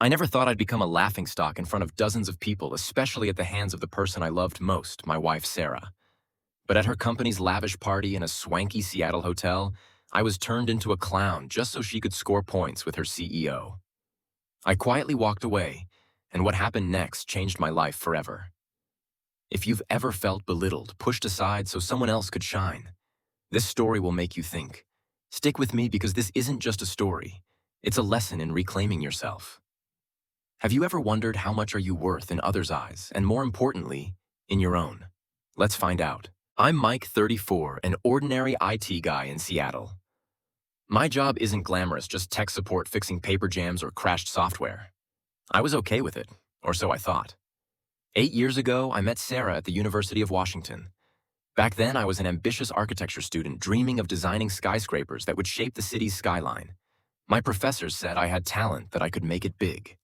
I never thought I'd become a laughingstock in front of dozens of people, especially at the hands of the person I loved most, my wife Sarah. But at her company's lavish party in a swanky Seattle hotel, I was turned into a clown just so she could score points with her CEO. I quietly walked away, and what happened next changed my life forever. If you've ever felt belittled, pushed aside so someone else could shine, this story will make you think. Stick with me because this isn't just a story. It's a lesson in reclaiming yourself. Have you ever wondered how much are you worth in others' eyes, and more importantly, in your own? Let's find out. I'm Mike, 34, an ordinary IT guy in Seattle. My job isn't glamorous, just tech support fixing paper jams or crashed software. I was okay with it, or so I thought. 8 years ago, I met Sarah at the University of Washington. Back then, I was an ambitious architecture student dreaming of designing skyscrapers that would shape the city's skyline. My professors said I had talent, that I could make it big.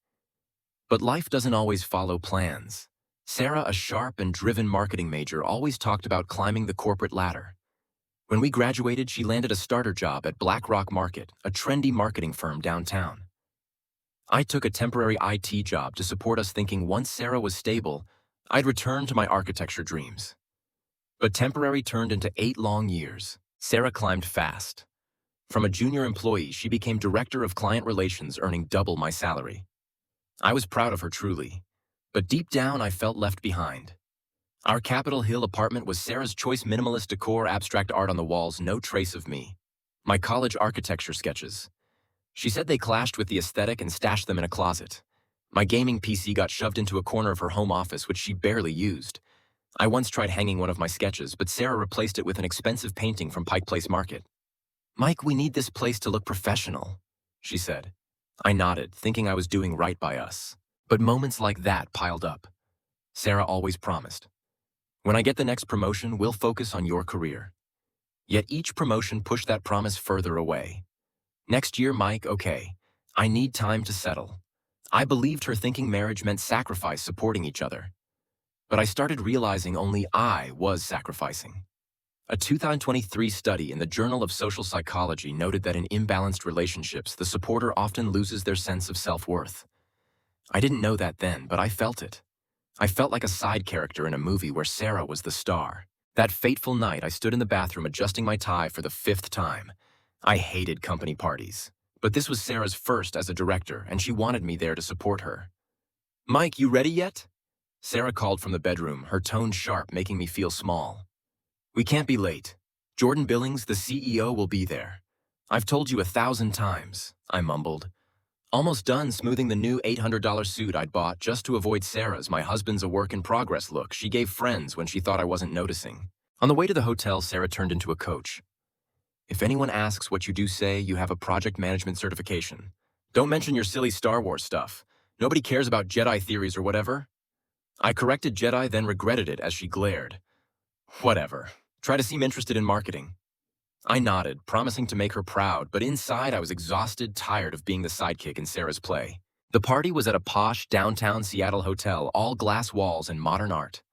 But life doesn't always follow plans. Sarah, a sharp and driven marketing major, always talked about climbing the corporate ladder. When we graduated, she landed a starter job at Black Rock Market, a trendy marketing firm downtown. I took a temporary IT job to support us, thinking once Sarah was stable, I'd return to my architecture dreams. But temporary turned into 8 long years. Sarah climbed fast. From a junior employee, she became director of client relations, earning double my salary. I was proud of her truly, but deep down I felt left behind. Our Capitol Hill apartment was Sarah's choice: minimalist decor, abstract art on the walls, no trace of me. My college architecture sketches. She said they clashed with the aesthetic and stashed them in a closet. My gaming PC got shoved into a corner of her home office, which she barely used. I once tried hanging one of my sketches, but Sarah replaced it with an expensive painting from Pike Place Market. "Mike, we need this place to look professional," she said. I nodded, thinking I was doing right by us. But moments like that piled up. Sarah always promised, "When I get the next promotion, we'll focus on your career." Yet each promotion pushed that promise further away. "Next year, Mike, okay. I need time to settle." I believed her, thinking marriage meant sacrifice, supporting each other. But I started realizing only I was sacrificing. A 2023 study in the Journal of Social Psychology noted that in imbalanced relationships, the supporter often loses their sense of self-worth. I didn't know that then, but I felt it. I felt like a side character in a movie where Sarah was the star. That fateful night, I stood in the bathroom adjusting my tie for the 5th time. I hated company parties. But this was Sarah's first as a director, and she wanted me there to support her. "Mike, you ready yet?" Sarah called from the bedroom, her tone sharp, making me feel small. "We can't be late. Jordan Billings, the CEO, will be there. I've told you 1,000 times," I mumbled. Almost done smoothing the new $800 suit I'd bought just to avoid Sarah's "my husband's a work in progress" look she gave friends when she thought I wasn't noticing. On the way to the hotel, Sarah turned into a coach. "If anyone asks what you do, say you have a project management certification. Don't mention your silly Star Wars stuff. Nobody cares about Jedi theories or whatever." I corrected Jedi, then regretted it as she glared. "Whatever. Try to seem interested in marketing." I nodded, promising to make her proud, but inside I was exhausted, tired of being the sidekick in Sarah's play. The party was at a posh, downtown Seattle hotel, all glass walls and modern art.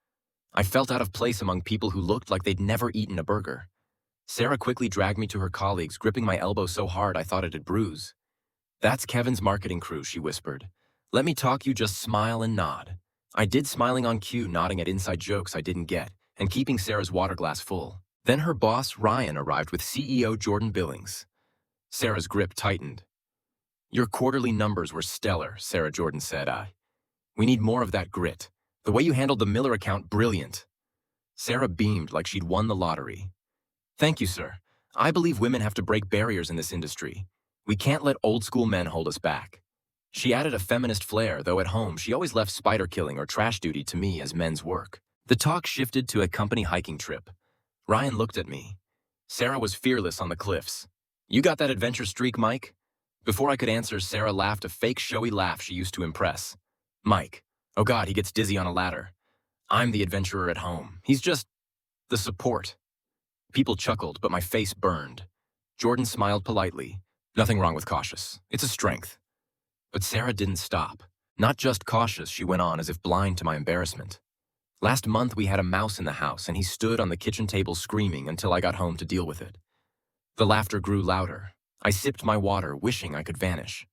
I felt out of place among people who looked like they'd never eaten a burger. Sarah quickly dragged me to her colleagues, gripping my elbow so hard I thought it'd bruise. "That's Kevin's marketing crew," she whispered. "Let me talk, you just smile and nod." I did, smiling on cue, nodding at inside jokes I didn't get, and keeping Sarah's water glass full. Then her boss, Ryan, arrived with CEO Jordan Billings. Sarah's grip tightened. "Your quarterly numbers were stellar," Sarah Jordan said. "We need more of that grit. The way you handled the Miller account, brilliant." Sarah beamed like she'd won the lottery. "Thank you, sir. I believe women have to break barriers in this industry. We can't let old-school men hold us back." She added a feminist flair, though at home she always left spider killing or trash duty to me as men's work. The talk shifted to a company hiking trip. Ryan looked at me. Sarah was fearless on the cliffs. "You got that adventure streak, Mike?" Before I could answer, Sarah laughed, a fake showy laugh she used to impress. "Mike. Oh God, he gets dizzy on a ladder. I'm the adventurer at home. He's just the support." People chuckled, but my face burned. Jordan smiled politely. "Nothing wrong with cautious. It's a strength." But Sarah didn't stop. "Not just cautious," she went on, as if blind to my embarrassment. "Last month we had a mouse in the house, and he stood on the kitchen table screaming until I got home to deal with it." The laughter grew louder. I sipped my water, wishing I could vanish.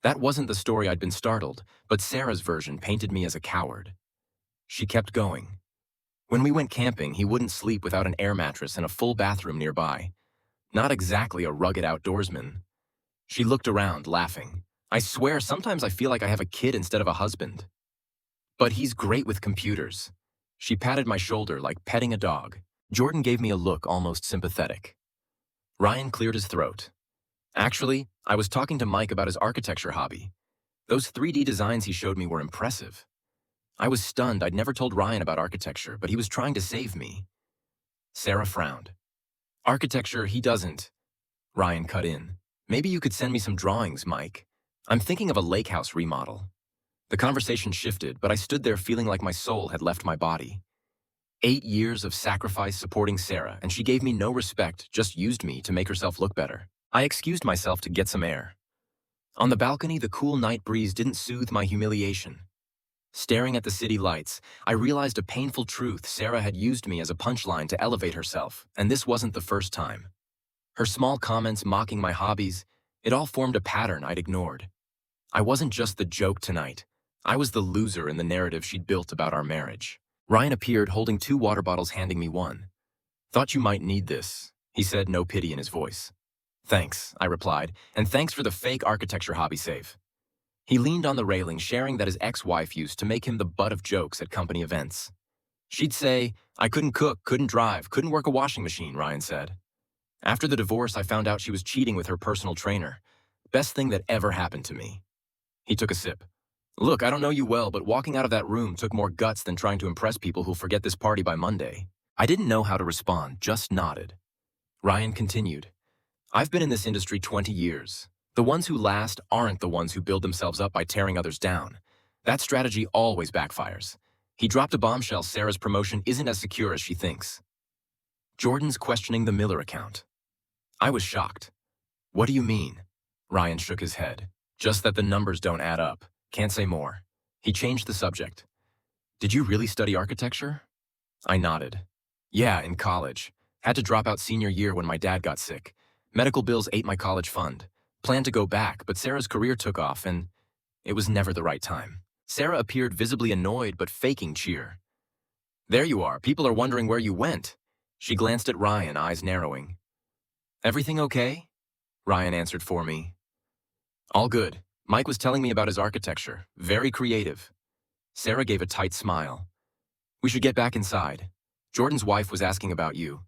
That wasn't the story I'd been startled, but Sarah's version painted me as a coward. She kept going. When we went camping, he wouldn't sleep without an air mattress and a full bathroom nearby. Not exactly a rugged outdoorsman. She looked around, laughing. I swear, sometimes I feel like I have a kid instead of a husband. But he's great with computers. She patted my shoulder like petting a dog. Jordan gave me a look almost sympathetic. Ryan cleared his throat. Actually, I was talking to Mike about his architecture hobby. Those 3D designs he showed me were impressive. I was stunned. I'd never told Ryan about architecture, but he was trying to save me. Sarah frowned. Architecture, he doesn't. Ryan cut in. Maybe you could send me some drawings, Mike. I'm thinking of a lake house remodel. The conversation shifted, but I stood there feeling like my soul had left my body. 8 years of sacrifice supporting Sarah, and she gave me no respect, just used me to make herself look better. I excused myself to get some air. On the balcony, the cool night breeze didn't soothe my humiliation. Staring at the city lights, I realized a painful truth. Sarah had used me as a punchline to elevate herself, and this wasn't the first time. Her small comments mocking my hobbies, it all formed a pattern I'd ignored. I wasn't just the joke tonight. I was the loser in the narrative she'd built about our marriage. Ryan appeared holding 2 water bottles, handing me one. Thought you might need this, he said, no pity in his voice. Thanks, I replied, and thanks for the fake architecture hobby save. He leaned on the railing, sharing that his ex-wife used to make him the butt of jokes at company events. She'd say, I couldn't cook, couldn't drive, couldn't work a washing machine, Ryan said. After the divorce, I found out she was cheating with her personal trainer. Best thing that ever happened to me. He took a sip. Look, I don't know you well, but walking out of that room took more guts than trying to impress people who'll forget this party by Monday. I didn't know how to respond, just nodded. Ryan continued. I've been in this industry 20 years. The ones who last aren't the ones who build themselves up by tearing others down. That strategy always backfires. He dropped a bombshell. Sarah's promotion isn't as secure as she thinks. Jordan's questioning the Miller account. I was shocked. What do you mean? Ryan shook his head. Just that the numbers don't add up. Can't say more. He changed the subject. Did you really study architecture? I nodded. Yeah, in college. Had to drop out senior year when my dad got sick. Medical bills ate my college fund. Planned to go back, but Sarah's career took off and it was never the right time. Sarah appeared visibly annoyed but faking cheer. There you are. People are wondering where you went. She glanced at Ryan, eyes narrowing. Everything okay? Ryan answered for me. All good. Mike was telling me about his architecture. Very creative. Sarah gave a tight smile. We should get back inside. Jordan's wife was asking about you.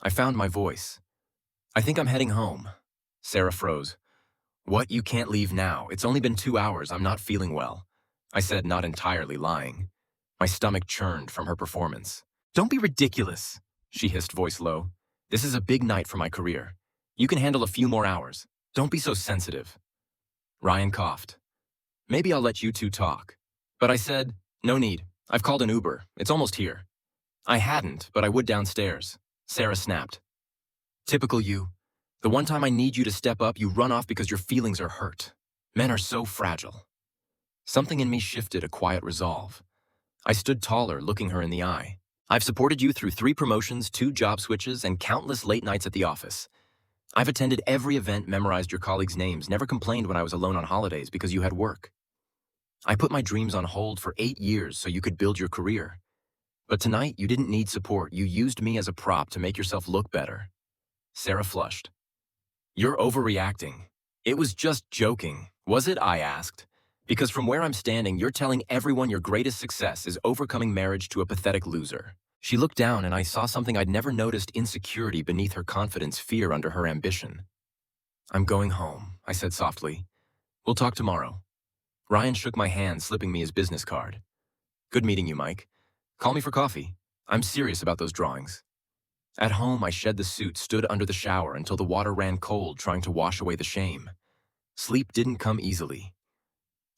I found my voice. I think I'm heading home. Sarah froze. What? You can't leave now. It's only been 2 hours. I'm not feeling well. I said, not entirely lying. My stomach churned from her performance. Don't be ridiculous, she hissed, voice low. This is a big night for my career. You can handle a few more hours. Don't be so sensitive. Ryan coughed. Maybe I'll let you two talk. But I said, no need. I've called an Uber. It's almost here. I hadn't, but I would downstairs. Sarah snapped. Typical you. The one time I need you to step up, you run off because your feelings are hurt. Men are so fragile. Something in me shifted, a quiet resolve. I stood taller, looking her in the eye. I've supported you through 3 promotions, 2 job switches, and countless late nights at the office. I've attended every event, memorized your colleagues' names, never complained when I was alone on holidays because you had work. I put my dreams on hold for 8 years so you could build your career. But tonight, you didn't need support. You used me as a prop to make yourself look better. Sarah flushed. You're overreacting. It was just joking. Was it? I asked. Because from where I'm standing, you're telling everyone your greatest success is overcoming marriage to a pathetic loser. She looked down and I saw something I'd never noticed, insecurity beneath her confidence, fear under her ambition. I'm going home, I said softly. We'll talk tomorrow. Ryan shook my hand, slipping me his business card. Good meeting you, Mike. Call me for coffee. I'm serious about those drawings. At home, I shed the suit, stood under the shower until the water ran cold, trying to wash away the shame. Sleep didn't come easily.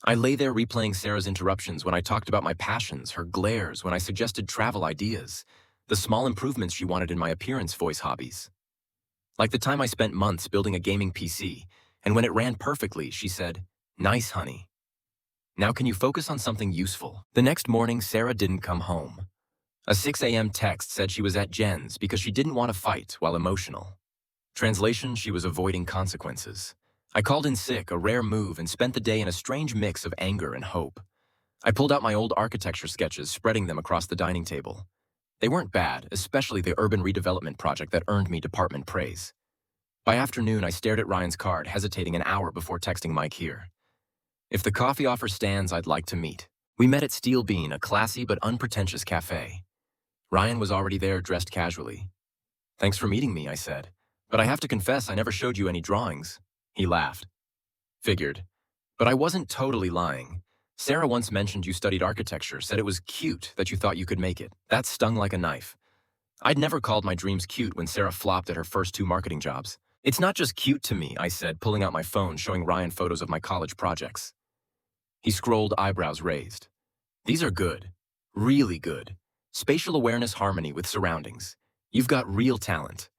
I lay there replaying Sarah's interruptions when I talked about my passions, her glares when I suggested travel ideas, the small improvements she wanted in my appearance, voice hobbies. Like the time I spent months building a gaming PC, and when it ran perfectly, she said, "Nice, honey. Now can you focus on something useful?" The next morning, Sarah didn't come home. A 6 a.m. text said she was at Jen's because she didn't want to fight while emotional. Translation, she was avoiding consequences. I called in sick, a rare move, and spent the day in a strange mix of anger and hope. I pulled out my old architecture sketches, spreading them across the dining table. They weren't bad, especially the urban redevelopment project that earned me department praise. By afternoon, I stared at Ryan's card, hesitating an hour before texting Mike here. If the coffee offer stands, I'd like to meet. We met at Steel Bean, a classy but unpretentious cafe. Ryan was already there, dressed casually. Thanks for meeting me, I said. But I have to confess, I never showed you any drawings. He laughed. Figured. But I wasn't totally lying. Sarah once mentioned you studied architecture, said it was cute that you thought you could make it. That stung like a knife. I'd never called my dreams cute when Sarah flopped at her first 2 marketing jobs. It's not just cute to me, I said, pulling out my phone, showing Ryan photos of my college projects. He scrolled, eyebrows raised. These are good. Really good. Spatial awareness harmony with surroundings. You've got real talent.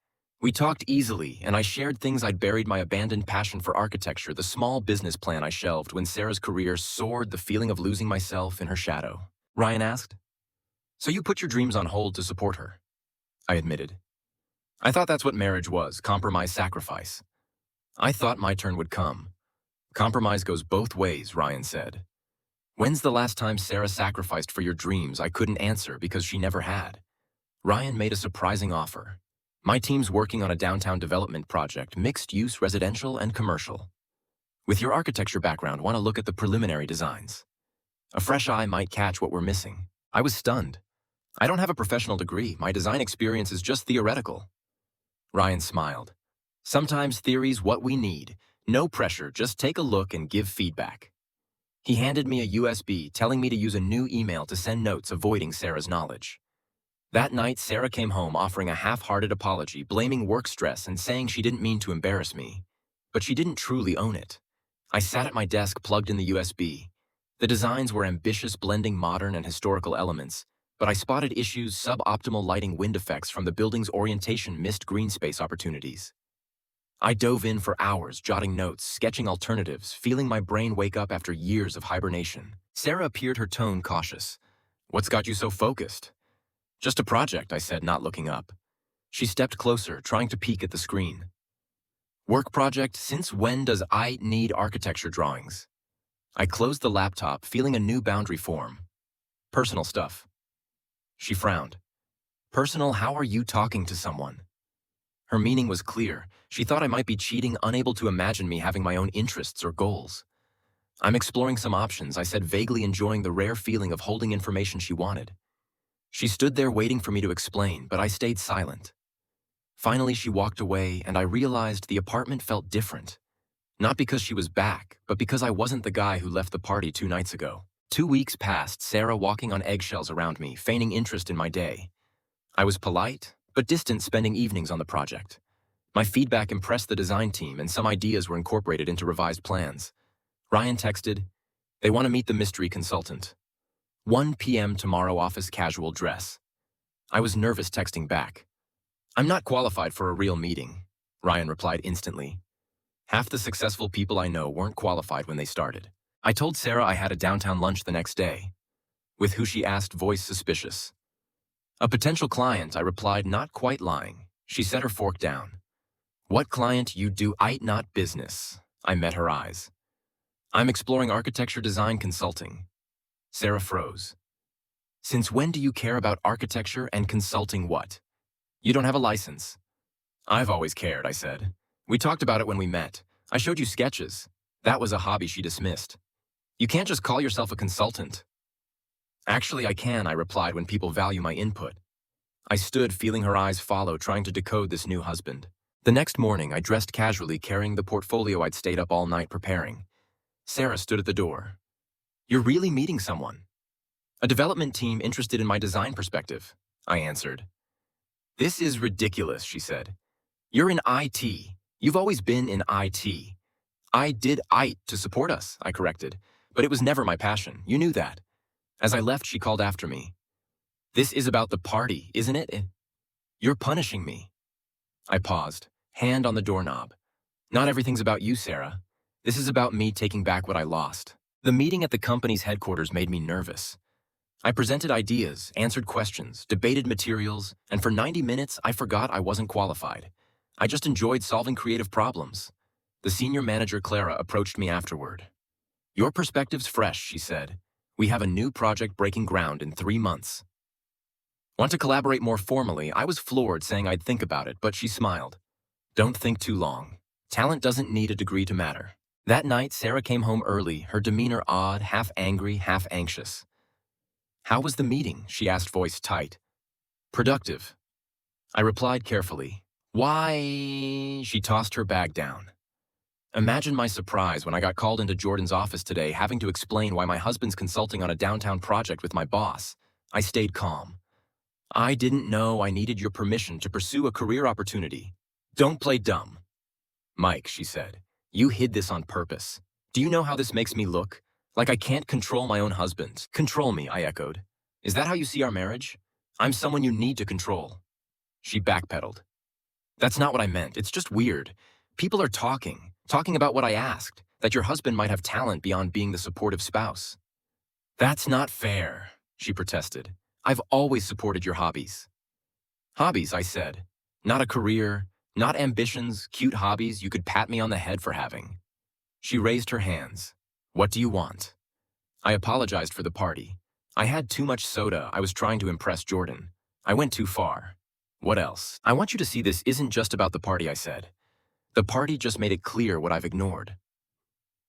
We talked easily, and I shared things I'd buried: my abandoned passion for architecture, the small business plan I shelved when Sarah's career soared, the feeling of losing myself in her shadow. Ryan asked. So you put your dreams on hold to support her? I admitted. I thought that's what marriage was, compromise, sacrifice. I thought my turn would come. Compromise goes both ways, Ryan said. When's the last time Sarah sacrificed for your dreams? I couldn't answer because she never had. Ryan made a surprising offer. My team's working on a downtown development project, mixed-use residential and commercial. With your architecture background, want to look at the preliminary designs? A fresh eye might catch what we're missing. I was stunned. I don't have a professional degree. My design experience is just theoretical. Ryan smiled. Sometimes theory's what we need. No pressure, just take a look and give feedback. He handed me a USB, telling me to use a new email to send notes, avoiding Sarah's knowledge. That night, Sarah came home offering a half-hearted apology, blaming work stress and saying she didn't mean to embarrass me. But she didn't truly own it. I sat at my desk, plugged in the USB. The designs were ambitious, blending modern and historical elements, but I spotted issues: suboptimal lighting, wind effects from the building's orientation, missed green space opportunities. I dove in for hours, jotting notes, sketching alternatives, feeling my brain wake up after years of hibernation. Sarah appeared, her tone cautious. What's got you so focused? Just a project, I said, not looking up. She stepped closer, trying to peek at the screen. Work project? Since when does AITA need architecture drawings? I closed the laptop, feeling a new boundary form. Personal stuff. She frowned. Personal? How are you talking to someone? Her meaning was clear. She thought I might be cheating, unable to imagine me having my own interests or goals. I'm exploring some options, I said, vaguely enjoying the rare feeling of holding information she wanted. She stood there waiting for me to explain, but I stayed silent. Finally, she walked away, and I realized the apartment felt different. Not because she was back, but because I wasn't the guy who left the party 2 nights ago. 2 weeks passed, Sarah walking on eggshells around me, feigning interest in my day. I was polite, but distant, spending evenings on the project. My feedback impressed the design team, and some ideas were incorporated into revised plans. Ryan texted, they want to meet the mystery consultant. 1 p.m. tomorrow, office casual dress. I was nervous, texting back. I'm not qualified for a real meeting, Ryan replied instantly. Half the successful people I know weren't qualified when they started. I told Sarah I had a downtown lunch the next day. With who, she asked, voice suspicious. A potential client, I replied, not quite lying. She set her fork down. What client? You do AITA, not business. I met her eyes. I'm exploring architecture design consulting. Sarah froze. Since when do you care about architecture and consulting? What? You don't have a license. I've always cared, I said. We talked about it when we met. I showed you sketches. That was a hobby, she dismissed. You can't just call yourself a consultant. Actually, I can, I replied, when people value my input. I stood, feeling her eyes follow, trying to decode this new husband. The next morning, I dressed casually, carrying the portfolio I'd stayed up all night preparing. Sarah stood at the door. You're really meeting someone? A development team interested in my design perspective, I answered. This is ridiculous, she said. You're in IT. You've always been in IT. I did IT to support us, I corrected, but it was never my passion. You knew that. As I left, she called after me. This is about the party, isn't it? You're punishing me. I paused, hand on the doorknob. Not everything's about you, Sarah. This is about me taking back what I lost. The meeting at the company's headquarters made me nervous. I presented ideas, answered questions, debated materials, and for 90 minutes, I forgot I wasn't qualified. I just enjoyed solving creative problems. The senior manager, Clara, approached me afterward. "Your perspective's fresh," she said. "We have a new project breaking ground in 3 months. Want to collaborate more formally?" I was floored, saying I'd think about it, but she smiled. "Don't think too long. Talent doesn't need a degree to matter." That night, Sarah came home early, her demeanor odd, half angry, half anxious. "How was the meeting?" she asked, voice tight. "Productive." I replied carefully. "Why?" She tossed her bag down. Imagine my surprise when I got called into Jordan's office today, having to explain why my husband's consulting on a downtown project with my boss. I stayed calm. "I didn't know I needed your permission to pursue a career opportunity." "Don't play dumb." "Mike," she said, "you hid this on purpose. Do you know how this makes me look? Like I can't control my own husband." "Control me," I echoed. "Is that how you see our marriage? I'm someone you need to control." She backpedaled. "That's not what I meant. It's just weird. People are talking about what I asked, that your husband might have talent beyond being the supportive spouse." "That's not fair," she protested. "I've always supported your hobbies." "Hobbies," I said. "Not a career, not ambitions, cute hobbies you could pat me on the head for having." She raised her hands. "What do you want?" I apologized for the party. I had too much soda. I was trying to impress Jordan. I went too far. "What else?" "I want you to see this isn't just about the party," I said. "The party just made it clear what I've ignored.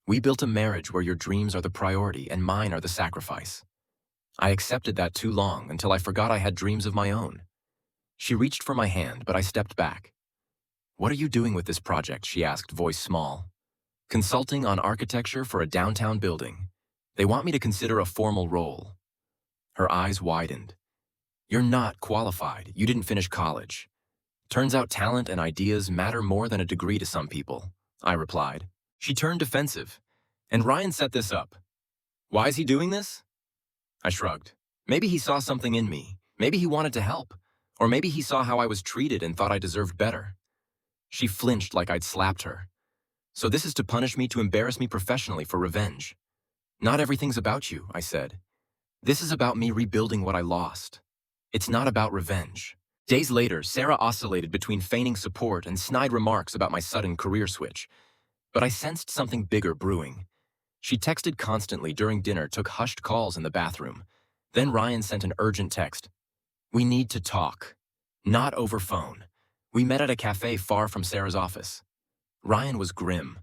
We built a marriage where your dreams are the priority and mine are the sacrifice. I accepted that too long until I forgot I had dreams of my own." She reached for my hand, but I stepped back. "What are you doing with this project?" she asked, voice small. "Consulting on architecture for a downtown building. They want me to consider a formal role." Her eyes widened. "You're not qualified. You didn't finish college. Turns out talent and ideas matter more than a degree to some people," I replied. She turned defensive. "And Ryan set this up. Why is he doing this?" I shrugged. "Maybe he saw something in me. Maybe he wanted to help. Or maybe he saw how I was treated and thought I deserved better." She flinched like I'd slapped her. "So this is to punish me, to embarrass me professionally for revenge?" "Not everything's about you," I said. "This is about me rebuilding what I lost. It's not about revenge." Days later, Sarah oscillated between feigning support and snide remarks about my sudden career switch. But I sensed something bigger brewing. She texted constantly during dinner, took hushed calls in the bathroom. Then Ryan sent an urgent text. "We need to talk. Not over phone." We met at a cafe far from Sarah's office. Ryan was grim.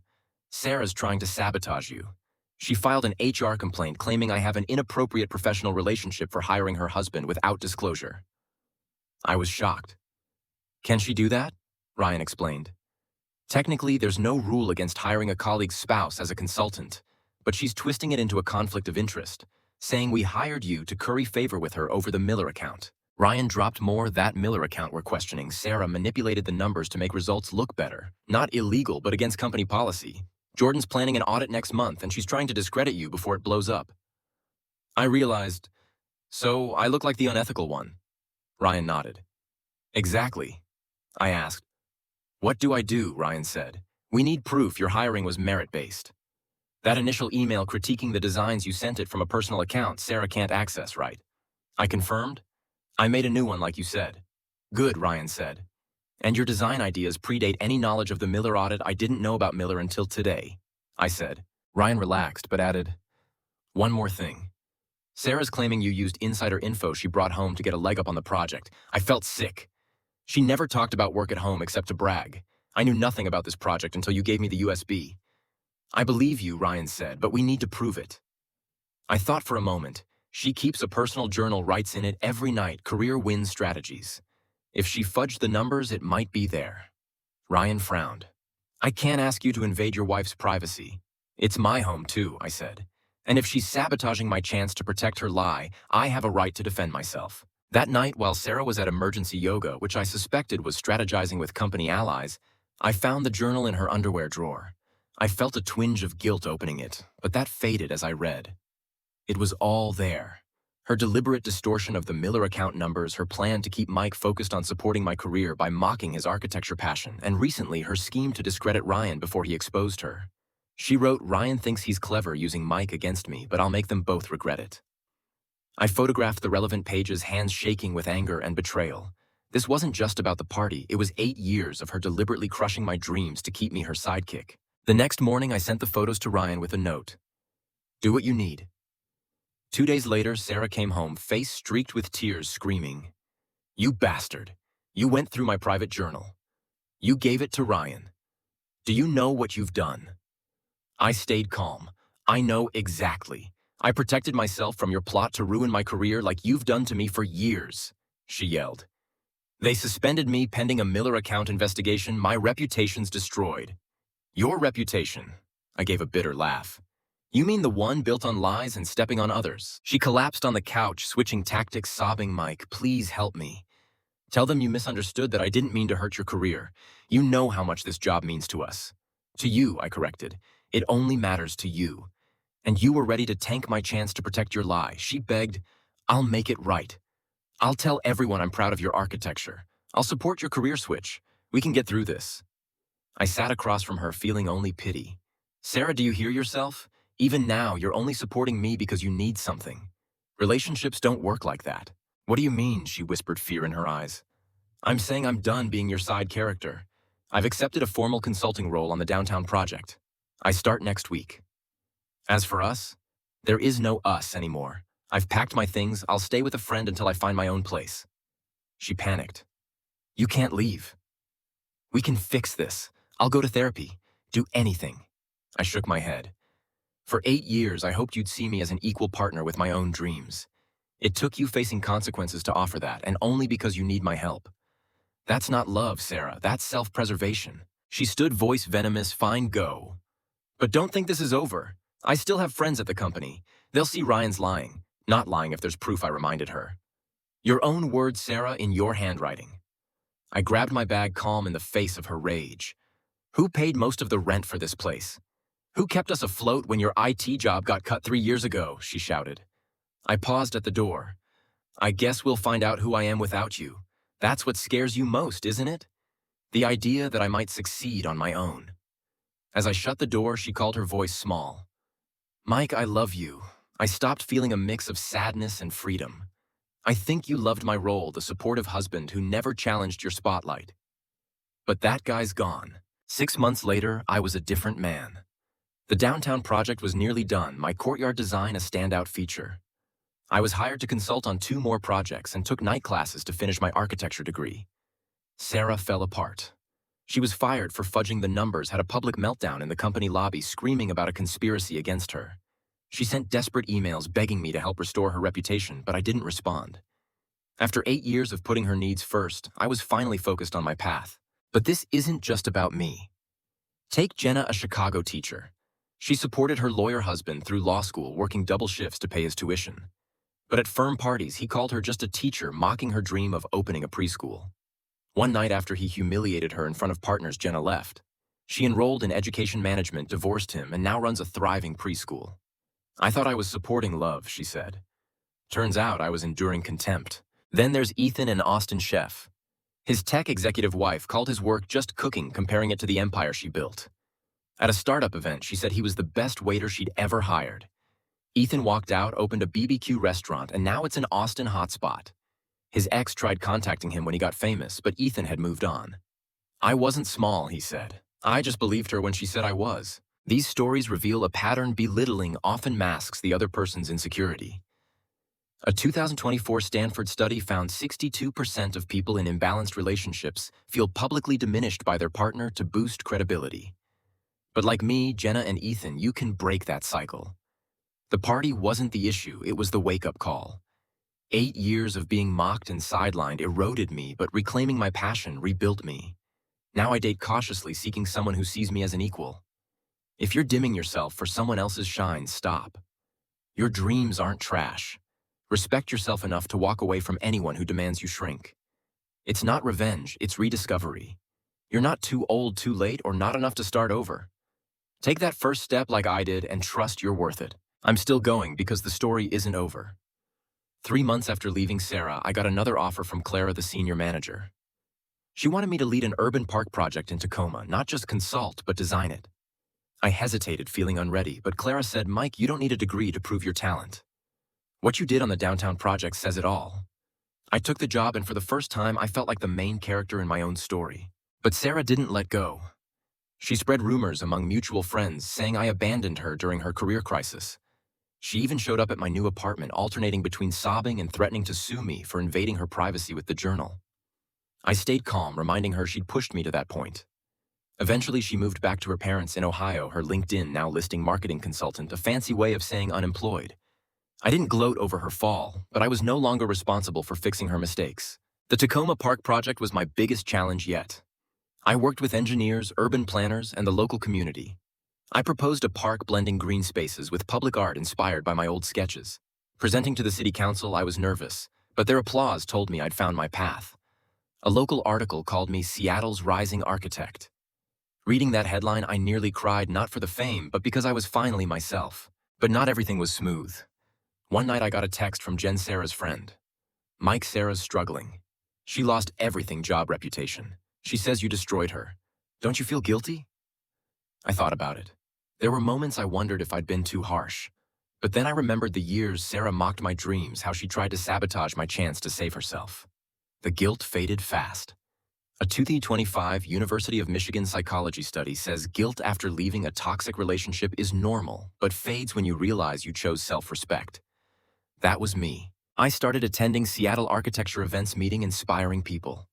"Sarah's trying to sabotage you. She filed an HR complaint claiming I have an inappropriate professional relationship for hiring her husband without disclosure." I was shocked. "Can she do that?" Ryan explained. "Technically, there's no rule against hiring a colleague's spouse as a consultant, but she's twisting it into a conflict of interest, saying we hired you to curry favor with her over the Miller account." Ryan dropped more. "That Miller account we're questioning, Sarah manipulated the numbers to make results look better. Not illegal, but against company policy. Jordan's planning an audit next month, and she's trying to discredit you before it blows up." I realized. "So I look like the unethical one?" Ryan nodded. "Exactly." I asked. "What do I do?" Ryan said. "We need proof your hiring was merit-based. That initial email critiquing the designs, you sent it from a personal account Sarah can't access, right?" I confirmed. "I made a new one like you said." "Good," Ryan said. "And your design ideas predate any knowledge of the Miller audit." "I didn't know about Miller until today," I said. Ryan relaxed, but added, "One more thing. Sarah's claiming you used insider info she brought home to get a leg up on the project." I felt sick. She never talked about work at home except to brag. "I knew nothing about this project until you gave me the USB." "I believe you," Ryan said, "but we need to prove it." I thought for a moment. She keeps a personal journal, writes in it every night, career win strategies. If she fudged the numbers, it might be there. Ryan frowned. "I can't ask you to invade your wife's privacy. It's my home too," I said. "And if she's sabotaging my chance to protect her lie, I have a right to defend myself." That night, while Sarah was at emergency yoga, which I suspected was strategizing with company allies, I found the journal in her underwear drawer. I felt a twinge of guilt opening it, but that faded as I read. It was all there. Her deliberate distortion of the Miller account numbers, her plan to keep Mike focused on supporting my career by mocking his architecture passion, and recently her scheme to discredit Ryan before he exposed her. She wrote, "Ryan thinks he's clever using Mike against me, but I'll make them both regret it." I photographed the relevant pages, hands shaking with anger and betrayal. This wasn't just about the party, it was 8 years of her deliberately crushing my dreams to keep me her sidekick. The next morning, I sent the photos to Ryan with a note. Do what you need. 2 days later, Sarah came home, face streaked with tears, screaming, "You bastard! You went through my private journal. You gave it to Ryan. Do you know what you've done?" I stayed calm. "I know exactly. I protected myself from your plot to ruin my career like you've done to me for years," she yelled. "They suspended me pending a Miller account investigation. My reputation's destroyed." "Your reputation?" I gave a bitter laugh. "You mean the one built on lies and stepping on others?" She collapsed on the couch, switching tactics, sobbing, "Mike, please help me. Tell them you misunderstood, that I didn't mean to hurt your career. You know how much this job means to us." "To you," I corrected. "It only matters to you. And you were ready to tank my chance to protect your lie." She begged, "I'll make it right. I'll tell everyone I'm proud of your architecture. I'll support your career switch. We can get through this." I sat across from her, feeling only pity. "Sarah, do you hear yourself? Even now, you're only supporting me because you need something. Relationships don't work like that." "What do you mean?" She whispered, fear in her eyes. "I'm saying I'm done being your side character. I've accepted a formal consulting role on the downtown project. I start next week. As for us, there is no us anymore. I've packed my things. I'll stay with a friend until I find my own place." She panicked. "You can't leave. We can fix this. I'll go to therapy. Do anything." I shook my head. "For 8 years, I hoped you'd see me as an equal partner with my own dreams. It took you facing consequences to offer that, and only because you need my help. That's not love, Sarah. That's self-preservation." She stood, voice venomous. "Fine, go. But don't think this is over. I still have friends at the company. They'll see Ryan's lying. Not lying if there's proof," I reminded her. "Your own words, Sarah, in your handwriting." I grabbed my bag, calm in the face of her rage. "Who paid most of the rent for this place? Who kept us afloat when your IT job got cut 3 years ago?" she shouted. I paused at the door. "I guess we'll find out who I am without you. That's what scares you most, isn't it? The idea that I might succeed on my own." As I shut the door, she called, her voice small. "Mike, I love you." I stopped, feeling a mix of sadness and freedom. "I think you loved my role, the supportive husband who never challenged your spotlight. But that guy's gone." 6 months later, I was a different man. The downtown project was nearly done, my courtyard design a standout feature. I was hired to consult on 2 more projects and took night classes to finish my architecture degree. Sarah fell apart. She was fired for fudging the numbers, had a public meltdown in the company lobby, screaming about a conspiracy against her. She sent desperate emails begging me to help restore her reputation, but I didn't respond. After 8 years of putting her needs first, I was finally focused on my path. But this isn't just about me. Take Jenna, a Chicago teacher. She supported her lawyer husband through law school, working double shifts to pay his tuition. But at firm parties, he called her just a teacher, mocking her dream of opening a preschool. One night after he humiliated her in front of partners, Jenna left. She enrolled in education management, divorced him, and now runs a thriving preschool. "I thought I was supporting love," she said. "Turns out I was enduring contempt." Then there's Ethan, an Austin chef. His tech executive wife called his work just cooking, comparing it to the empire she built. At a startup event, she said he was the best waiter she'd ever hired. Ethan walked out, opened a BBQ restaurant, and now it's an Austin hotspot. His ex tried contacting him when he got famous, but Ethan had moved on. "I wasn't small," he said. "I just believed her when she said I was." These stories reveal a pattern. Belittling often masks the other person's insecurity. A 2024 Stanford study found 62% of people in imbalanced relationships feel publicly diminished by their partner to boost credibility. But like me, Jenna, and Ethan, you can break that cycle. The party wasn't the issue, it was the wake-up call. 8 years of being mocked and sidelined eroded me, but reclaiming my passion rebuilt me. Now I date cautiously, seeking someone who sees me as an equal. If you're dimming yourself for someone else's shine, stop. Your dreams aren't trash. Respect yourself enough to walk away from anyone who demands you shrink. It's not revenge, it's rediscovery. You're not too old, too late, or not enough to start over. Take that first step like I did and trust you're worth it. I'm still going because the story isn't over. 3 months after leaving Sarah, I got another offer from Clara, the senior manager. She wanted me to lead an urban park project in Tacoma, not just consult, but design it. I hesitated, feeling unready, but Clara said, "Mike, you don't need a degree to prove your talent. What you did on the downtown project says it all." I took the job, and for the first time, I felt like the main character in my own story. But Sarah didn't let go. She spread rumors among mutual friends saying I abandoned her during her career crisis. She even showed up at my new apartment, alternating between sobbing and threatening to sue me for invading her privacy with the journal. I stayed calm, reminding her she'd pushed me to that point. Eventually, she moved back to her parents in Ohio, her LinkedIn now listing marketing consultant, a fancy way of saying unemployed. I didn't gloat over her fall, but I was no longer responsible for fixing her mistakes. The Tacoma Park project was my biggest challenge yet. I worked with engineers, urban planners, and the local community. I proposed a park blending green spaces with public art inspired by my old sketches. Presenting to the city council, I was nervous, but their applause told me I'd found my path. A local article called me Seattle's rising architect. Reading that headline, I nearly cried, not for the fame, but because I was finally myself. But not everything was smooth. One night I got a text from Jen, Sarah's friend. Mike, Sarah's struggling. She lost everything, job, reputation. She says you destroyed her. Don't you feel guilty? I thought about it. There were moments I wondered if I'd been too harsh. But then I remembered the years Sarah mocked my dreams, how she tried to sabotage my chance to save herself. The guilt faded fast. A 2025 University of Michigan psychology study says guilt after leaving a toxic relationship is normal, but fades when you realize you chose self-respect. That was me. I started attending Seattle architecture events, meeting inspiring people.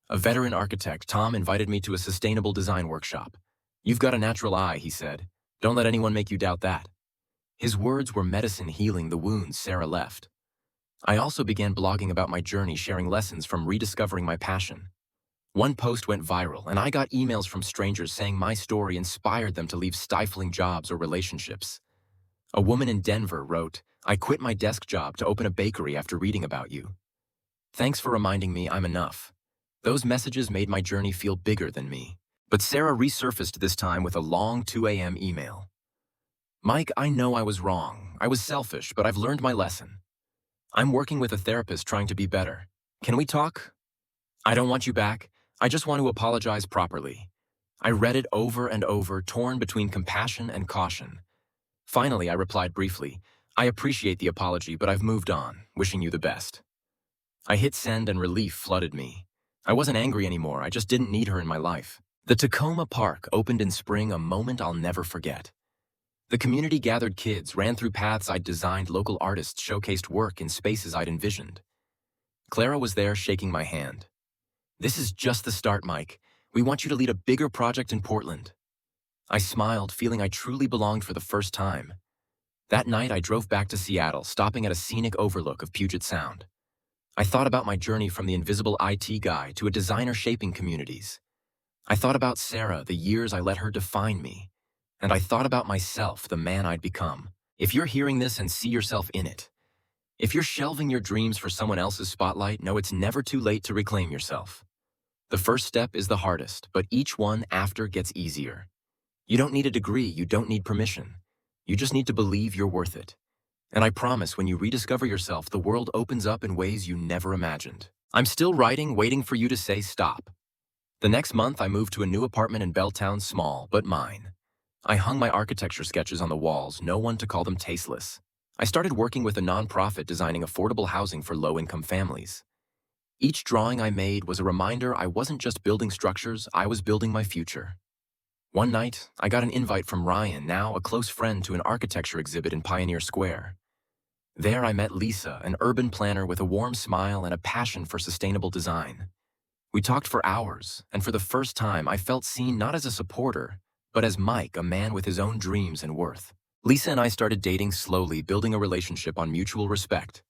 A veteran architect, Tom, invited me to a sustainable design workshop. "You've got a natural eye," he said. "Don't let anyone make you doubt that." His words were medicine, healing the wounds Sarah left. I also began blogging about my journey, sharing lessons from rediscovering my passion. One post went viral, and I got emails from strangers saying my story inspired them to leave stifling jobs or relationships. A woman in Denver wrote, "I quit my desk job to open a bakery after reading about you. Thanks for reminding me I'm enough." Those messages made my journey feel bigger than me. But Sarah resurfaced this time with a long 2 a.m. email. "Mike, I know I was wrong. I was selfish, but I've learned my lesson. I'm working with a therapist trying to be better. Can we talk? I don't want you back. I just want to apologize properly." I read it over and over, torn between compassion and caution. Finally, I replied briefly, "I appreciate the apology, but I've moved on. Wishing you the best." I hit send and relief flooded me. I wasn't angry anymore, I just didn't need her in my life. The Tacoma Park opened in spring, a moment I'll never forget. The community gathered kids, ran through paths I'd designed, local artists showcased work in spaces I'd envisioned. Clara was there, shaking my hand. "This is just the start, Mike. We want you to lead a bigger project in Portland." I smiled, feeling I truly belonged for the first time. That night, I drove back to Seattle, stopping at a scenic overlook of Puget Sound. I thought about my journey from the invisible IT guy to a designer shaping communities. I thought about Sarah, the years I let her define me. And I thought about myself, the man I'd become. If you're hearing this and see yourself in it, if you're shelving your dreams for someone else's spotlight, know it's never too late to reclaim yourself. The first step is the hardest, but each one after gets easier. You don't need a degree, you don't need permission. You just need to believe you're worth it. And I promise, when you rediscover yourself, the world opens up in ways you never imagined. I'm still writing, waiting for you to say stop. The next month, I moved to a new apartment in Belltown, small, but mine. I hung my architecture sketches on the walls, no one to call them tasteless. I started working with a nonprofit designing affordable housing for low-income families. Each drawing I made was a reminder I wasn't just building structures, I was building my future. One night, I got an invite from Ryan, now a close friend, to an architecture exhibit in Pioneer Square. There I met Lisa, an urban planner with a warm smile and a passion for sustainable design. We talked for hours, and for the first time I felt seen not as a supporter, but as Mike, a man with his own dreams and worth. Lisa and I started dating slowly, building a relationship on mutual respect.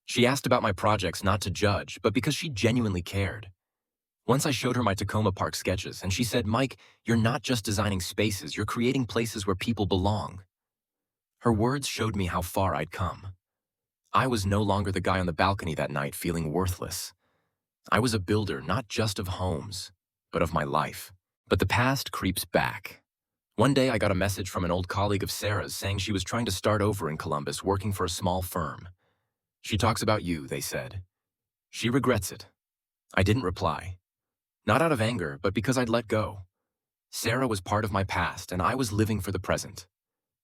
She asked about my projects not to judge, but because she genuinely cared. Once I showed her my Tacoma Park sketches, and she said, "Mike, you're not just designing spaces, you're creating places where people belong." Her words showed me how far I'd come. I was no longer the guy on the balcony that night feeling worthless. I was a builder not just of homes, but of my life. But the past creeps back. One day I got a message from an old colleague of Sarah's saying she was trying to start over in Columbus, working for a small firm. "She talks about you," they said. "She regrets it." I didn't reply. Not out of anger, but because I'd let go. Sarah was part of my past, and I was living for the present.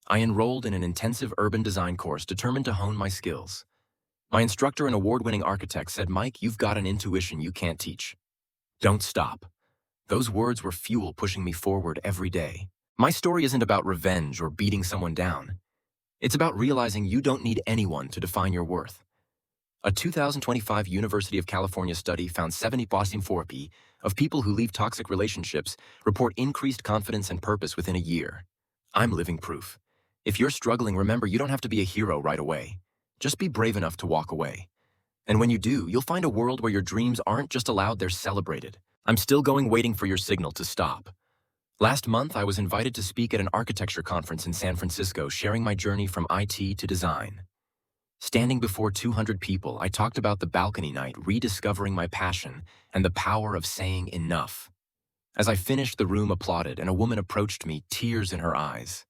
I enrolled in an intensive urban design course, determined to hone my skills. My instructor, an award-winning architect, said, "Mike, you've got an intuition you can't teach. Don't stop." Those words were fuel pushing me forward every day. My story isn't about revenge or beating someone down. It's about realizing you don't need anyone to define your worth. A 2025 University of California study found 70% of people who leave toxic relationships report increased confidence and purpose within a year. I'm living proof. If you're struggling, remember you don't have to be a hero right away. Just be brave enough to walk away. And when you do, you'll find a world where your dreams aren't just allowed, they're celebrated. I'm still going, waiting for your signal to stop. Last month, I was invited to speak at an architecture conference in San Francisco, sharing my journey from IT to design. Standing before 200 people, I talked about the balcony night, rediscovering my passion, and the power of saying enough. As I finished, the room applauded, and a woman approached me, tears in her eyes.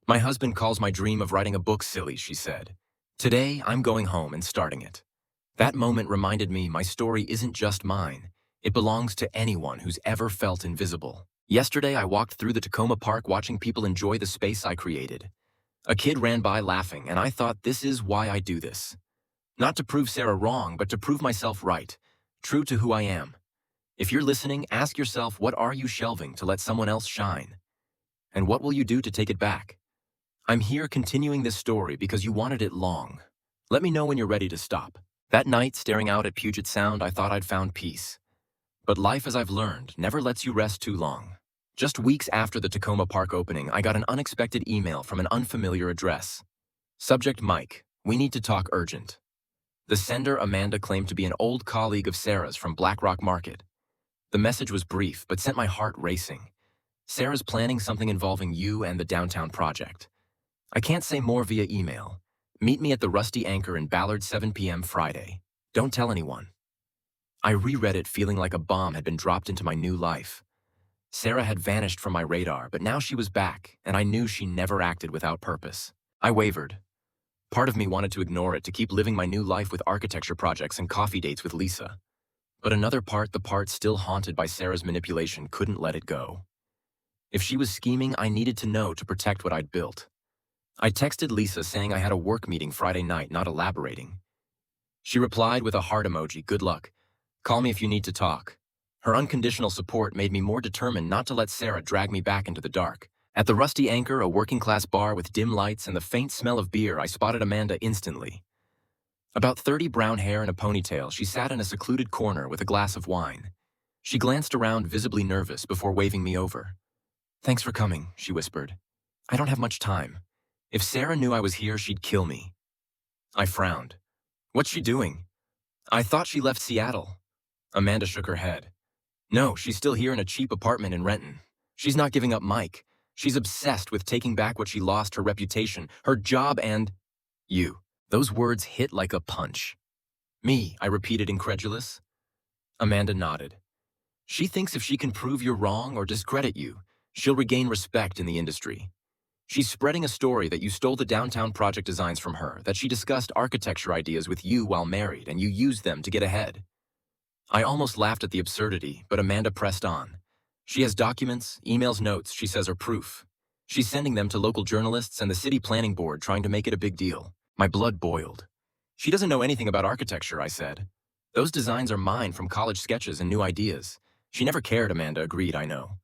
"My husband calls my dream of writing a book silly," she said. "Today, I'm going home and starting it." That moment reminded me my story isn't just mine. It belongs to anyone who's ever felt invisible. Yesterday, I walked through the Tacoma Park watching people enjoy the space I created. A kid ran by laughing, and I thought, this is why I do this. Not to prove Sarah wrong, but to prove myself right, true to who I am. If you're listening, ask yourself, what are you shelving to let someone else shine? And what will you do to take it back? I'm here continuing this story because you wanted it long. Let me know when you're ready to stop. That night, staring out at Puget Sound, I thought I'd found peace. But life, as I've learned, never lets you rest too long. Just weeks after the Tacoma Park opening, I got an unexpected email from an unfamiliar address. Subject: Mike, we need to talk urgent. The sender, Amanda, claimed to be an old colleague of Sarah's from Black Rock Market. The message was brief, but sent my heart racing. Sarah's planning something involving you and the downtown project. I can't say more via email. Meet me at the Rusty Anchor in Ballard, 7 p.m. Friday. Don't tell anyone. I reread it, feeling like a bomb had been dropped into my new life. Sarah had vanished from my radar, but now she was back, and I knew she never acted without purpose. I wavered. Part of me wanted to ignore it, to keep living my new life with architecture projects and coffee dates with Lisa. But another part, the part still haunted by Sarah's manipulation, couldn't let it go. If she was scheming, I needed to know to protect what I'd built. I texted Lisa saying I had a work meeting Friday night, not elaborating. She replied with a heart emoji, "Good luck. Call me if you need to talk." Her unconditional support made me more determined not to let Sarah drag me back into the dark. At the Rusty Anchor, a working-class bar with dim lights and the faint smell of beer, I spotted Amanda instantly. About 30, brown hair and a ponytail, she sat in a secluded corner with a glass of wine. She glanced around, visibly nervous, before waving me over. "Thanks for coming," she whispered. "I don't have much time. If Sarah knew I was here, she'd kill me." I frowned. "What's she doing?" "I thought she left Seattle." Amanda shook her head. "No, she's still here in a cheap apartment in Renton. She's not giving up Mike. She's obsessed with taking back what she lost, her reputation, her job, and you." Those words hit like a punch. "Me," I repeated, incredulous. Amanda nodded. "She thinks if she can prove you're wrong or discredit you, she'll regain respect in the industry. She's spreading a story that you stole the downtown project designs from her, that she discussed architecture ideas with you while married, and you used them to get ahead." I almost laughed at the absurdity, but Amanda pressed on. "She has documents, emails, notes she says are proof. She's sending them to local journalists and the city planning board, trying to make it a big deal." My blood boiled. "She doesn't know anything about architecture," I said. "Those designs are mine from college sketches and new ideas." "She never cared," Amanda agreed, "I know.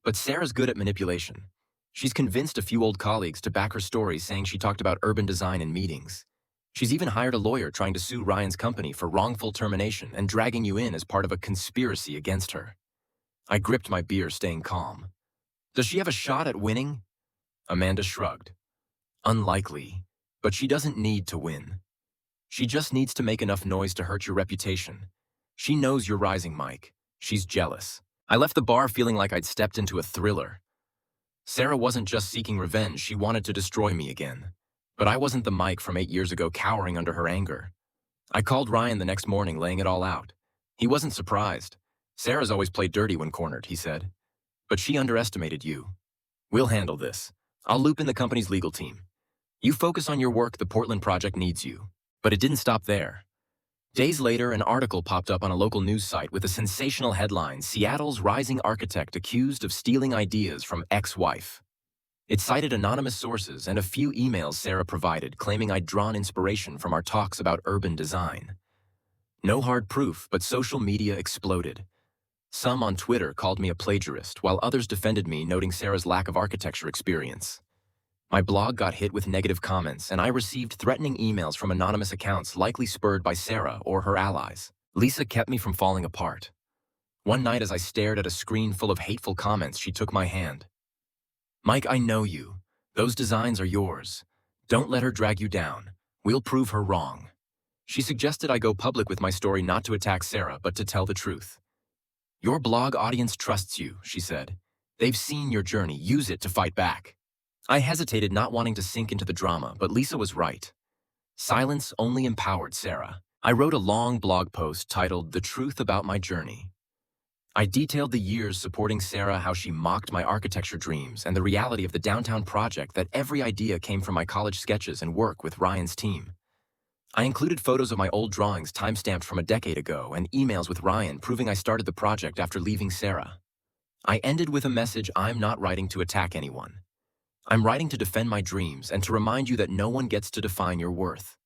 But Sarah's good at manipulation. She's convinced a few old colleagues to back her story, saying she talked about urban design in meetings. She's even hired a lawyer trying to sue Ryan's company for wrongful termination and dragging you in as part of a conspiracy against her." I gripped my beer, staying calm. "Does she have a shot at winning?" Amanda shrugged. "Unlikely, but she doesn't need to win. She just needs to make enough noise to hurt your reputation. She knows you're rising, Mike. She's jealous." I left the bar feeling like I'd stepped into a thriller. Sarah wasn't just seeking revenge, she wanted to destroy me again. But I wasn't the Mike from 8 years ago, cowering under her anger. I called Ryan the next morning, laying it all out. He wasn't surprised. "Sarah's always played dirty when cornered," he said. "But she underestimated you. We'll handle this. I'll loop in the company's legal team. You focus on your work, the Portland project needs you." But it didn't stop there. Days later, an article popped up on a local news site with a sensational headline: "Seattle's rising architect accused of stealing ideas from ex-wife." It cited anonymous sources and a few emails Sarah provided, claiming I'd drawn inspiration from our talks about urban design. No hard proof, but social media exploded. Some on Twitter called me a plagiarist, while others defended me, noting Sarah's lack of architecture experience. My blog got hit with negative comments, and I received threatening emails from anonymous accounts likely spurred by Sarah or her allies. Lisa kept me from falling apart. One night as I stared at a screen full of hateful comments, she took my hand. "Mike, I know you. Those designs are yours. Don't let her drag you down. We'll prove her wrong." She suggested I go public with my story, not to attack Sarah, but to tell the truth. "Your blog audience trusts you," she said. "They've seen your journey. Use it to fight back." I hesitated, not wanting to sink into the drama, but Lisa was right. Silence only empowered Sarah. I wrote a long blog post titled "The Truth About My Journey." I detailed the years supporting Sarah, how she mocked my architecture dreams, and the reality of the downtown project, that every idea came from my college sketches and work with Ryan's team. I included photos of my old drawings timestamped from a decade ago and emails with Ryan proving I started the project after leaving Sarah. I ended with a message: I'm not writing to attack anyone. I'm writing to defend my dreams and to remind you that no one gets to define your worth.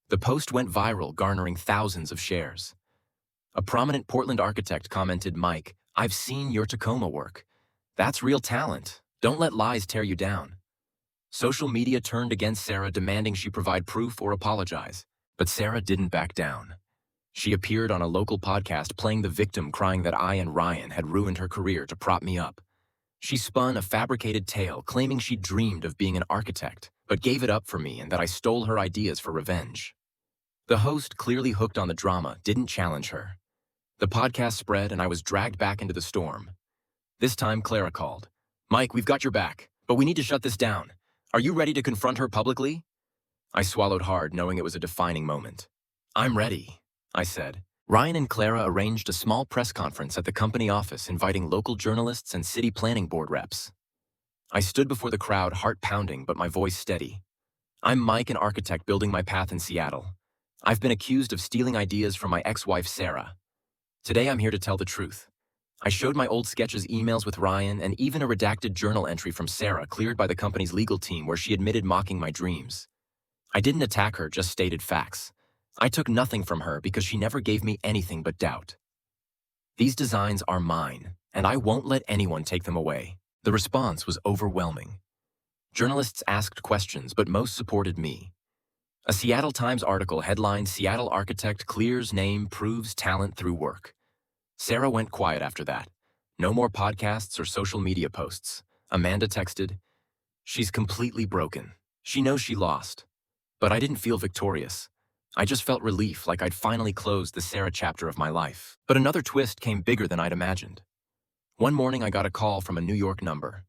The post went viral, garnering thousands of shares. A prominent Portland architect commented, "Mike, I've seen your Tacoma work. That's real talent. Don't let lies tear you down." Social media turned against Sarah, demanding she provide proof or apologize. But Sarah didn't back down. She appeared on a local podcast playing the victim, crying that I and Ryan had ruined her career to prop me up. She spun a fabricated tale, claiming she dreamed of being an architect, but gave it up for me, and that I stole her ideas for revenge. The host, clearly hooked on the drama, didn't challenge her. The podcast spread, and I was dragged back into the storm. This time, Clara called. "Mike, we've got your back, but we need to shut this down. Are you ready to confront her publicly?" I swallowed hard, knowing it was a defining moment. "I'm ready," I said. Ryan and Clara arranged a small press conference at the company office, inviting local journalists and city planning board reps. I stood before the crowd, heart pounding, but my voice steady. "I'm Mike, an architect building my path in Seattle. I've been accused of stealing ideas from my ex-wife, Sarah. Today I'm here to tell the truth." I showed my old sketches, emails with Ryan, and even a redacted journal entry from Sarah cleared by the company's legal team where she admitted mocking my dreams. I didn't attack her, just stated facts. I took nothing from her because she never gave me anything but doubt. "These designs are mine, and I won't let anyone take them away." The response was overwhelming. Journalists asked questions, but most supported me. A Seattle Times article headlined, "Seattle Architect Clears Name, Proves Talent Through Work." Sarah went quiet after that. No more podcasts or social media posts. Amanda texted, "She's completely broken. She knows she lost." But I didn't feel victorious. I just felt relief, like I'd finally closed the Sarah chapter of my life. But another twist came bigger than I'd imagined. One morning I got a call from a New York number.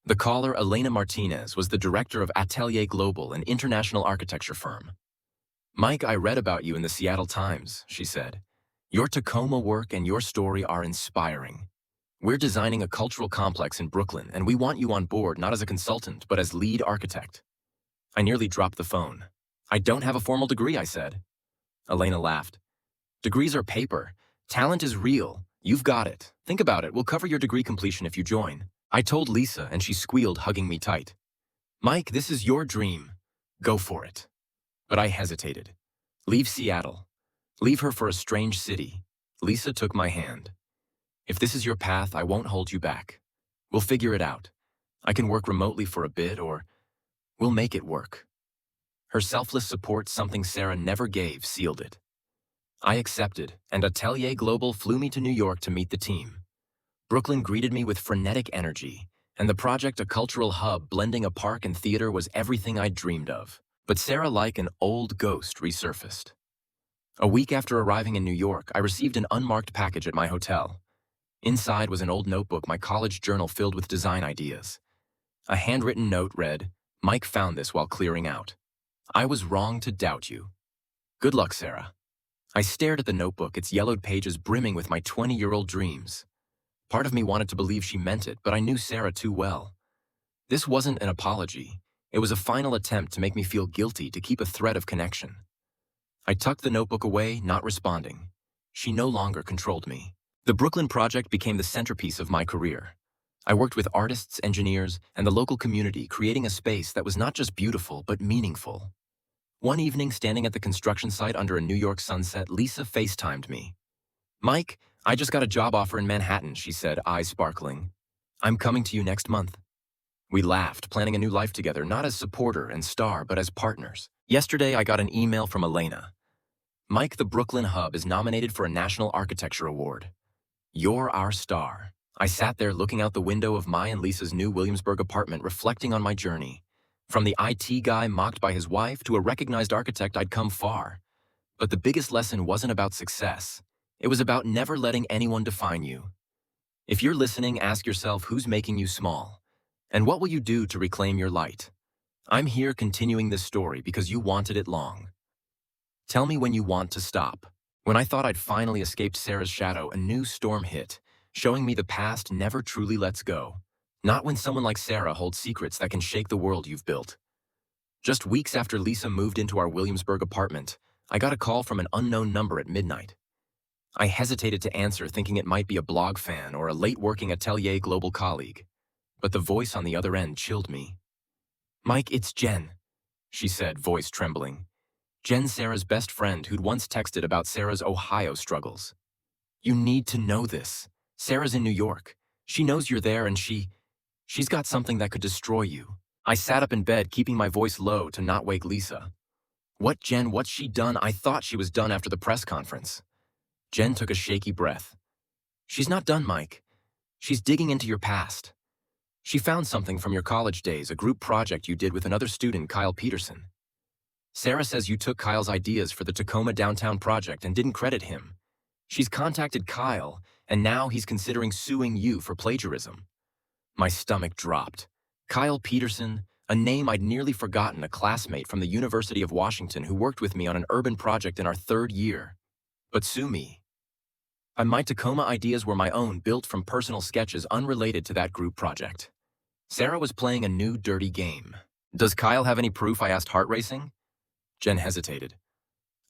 The caller, Elena Martinez, was the director of Atelier Global, an international architecture firm. "Mike, I read about you in the Seattle Times," she said. "Your Tacoma work and your story are inspiring. We're designing a cultural complex in Brooklyn, and we want you on board, not as a consultant, but as lead architect." I nearly dropped the phone. "I don't have a formal degree," I said. Elena laughed. "Degrees are paper. Talent is real. You've got it. Think about it. We'll cover your degree completion if you join." I told Lisa, and she squealed, hugging me tight. "Mike, this is your dream. Go for it." But I hesitated. Leave Seattle. Leave her for a strange city. Lisa took my hand. "If this is your path, I won't hold you back. We'll figure it out. I can work remotely for a bit, or we'll make it work." Her selfless support, something Sarah never gave, sealed it. I accepted, and Atelier Global flew me to New York to meet the team. Brooklyn greeted me with frenetic energy, and the project, a cultural hub blending a park and theater, was everything I'd dreamed of. But Sarah, like an old ghost, resurfaced. A week after arriving in New York, I received an unmarked package at my hotel. Inside was an old notebook, my college journal filled with design ideas. A handwritten note read, "Mike found this while clearing out. I was wrong to doubt you. Good luck, Sarah." I stared at the notebook, its yellowed pages brimming with my 20-year-old dreams. Part of me wanted to believe she meant it, but I knew Sarah too well. This wasn't an apology. It was a final attempt to make me feel guilty, to keep a thread of connection. I tucked the notebook away, not responding. She no longer controlled me. The Brooklyn project became the centerpiece of my career. I worked with artists, engineers, and the local community, creating a space that was not just beautiful, but meaningful. One evening, standing at the construction site under a New York sunset, Lisa FaceTimed me. "Mike, I just got a job offer in Manhattan, she said, eyes sparkling. I'm coming to you next month. We laughed, planning a new life together, not as supporter and star, but as partners. Yesterday, I got an email from Elena. Mike, the Brooklyn Hub is nominated for a National Architecture Award. You're our star. I sat there looking out the window of my and Lisa's new Williamsburg apartment, reflecting on my journey. From the IT guy mocked by his wife to a recognized architect, I'd come far. But the biggest lesson wasn't about success. It was about never letting anyone define you. If you're listening, ask yourself who's making you small. And what will you do to reclaim your light? I'm here continuing this story because you wanted it long. Tell me when you want to stop. When I thought I'd finally escaped Sarah's shadow, a new storm hit, showing me the past never truly lets go. Not when someone like Sarah holds secrets that can shake the world you've built. Just weeks after Lisa moved into our Williamsburg apartment, I got a call from an unknown number at midnight. I hesitated to answer, thinking it might be a blog fan or a late-working Atelier Global colleague. But the voice on the other end chilled me. "Mike, it's Jen," she said, voice trembling. Jen, Sarah's best friend, who'd once texted about Sarah's Ohio struggles. "You need to know this. Sarah's in New York. She knows you're there and she's got something that could destroy you." I sat up in bed, keeping my voice low to not wake Lisa. "What, Jen? What's she done?" I thought she was done after the press conference. Jen took a shaky breath. "She's not done, Mike. She's digging into your past. She found something from your college days, a group project you did with another student, Kyle Peterson. Sarah says you took Kyle's ideas for the Tacoma downtown project and didn't credit him. She's contacted Kyle, and now he's considering suing you for plagiarism." My stomach dropped. Kyle Peterson, a name I'd nearly forgotten, a classmate from the University of Washington who worked with me on an urban project in our third year. But sue me. And my Tacoma ideas were my own, built from personal sketches unrelated to that group project. Sarah was playing a new dirty game. "Does Kyle have any proof?" I asked, heart racing. Jen hesitated.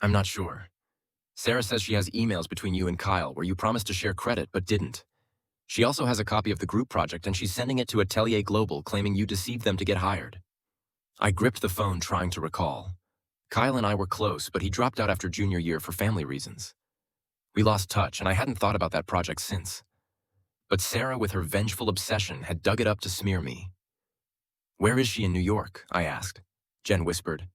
"I'm not sure. Sarah says she has emails between you and Kyle where you promised to share credit but didn't. She also has a copy of the group project and she's sending it to Atelier Global, claiming you deceived them to get hired." I gripped the phone, trying to recall. Kyle and I were close, but he dropped out after junior year for family reasons. We lost touch, and I hadn't thought about that project since. But Sarah, with her vengeful obsession, had dug it up to smear me. "Where is she in New York?" I asked. Jen whispered.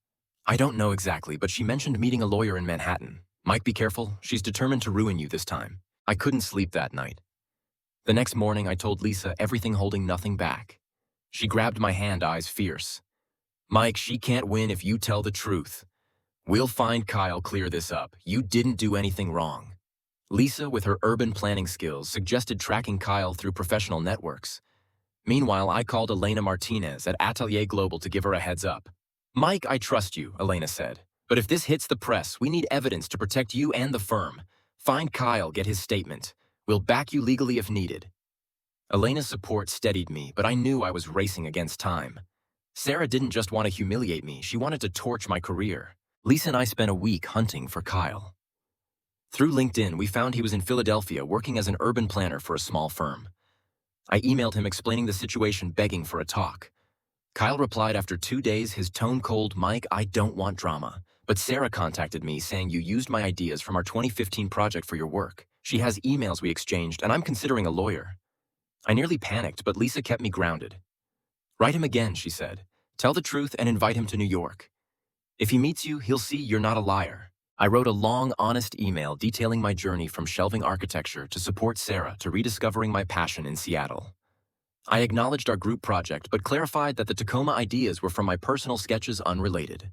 "I don't know exactly, but she mentioned meeting a lawyer in Manhattan. Mike, be careful. She's determined to ruin you this time." I couldn't sleep that night. The next morning, I told Lisa everything, holding nothing back. She grabbed my hand, eyes fierce. "Mike, she can't win if you tell the truth. We'll find Kyle, clear this up. You didn't do anything wrong." Lisa, with her urban planning skills, suggested tracking Kyle through professional networks. Meanwhile, I called Elena Martinez at Atelier Global to give her a heads up. "Mike, I trust you," Elena said. "But if this hits the press, we need evidence to protect you and the firm. Find Kyle, get his statement. We'll back you legally if needed." Elena's support steadied me, but I knew I was racing against time. Sarah didn't just want to humiliate me, she wanted to torch my career. Lisa and I spent a week hunting for Kyle. Through LinkedIn, we found he was in Philadelphia working as an urban planner for a small firm. I emailed him explaining the situation, begging for a talk. Kyle replied after 2 days, his tone cold. "Mike, I don't want drama. But Sarah contacted me saying you used my ideas from our 2015 project for your work. She has emails we exchanged, and I'm considering a lawyer." I nearly panicked, but Lisa kept me grounded. "Write him again," she said. "Tell the truth and invite him to New York. If he meets you, he'll see you're not a liar." I wrote a long, honest email detailing my journey from shelving architecture to support Sarah to rediscovering my passion in Seattle. I acknowledged our group project, but clarified that the Tacoma ideas were from my personal sketches, unrelated.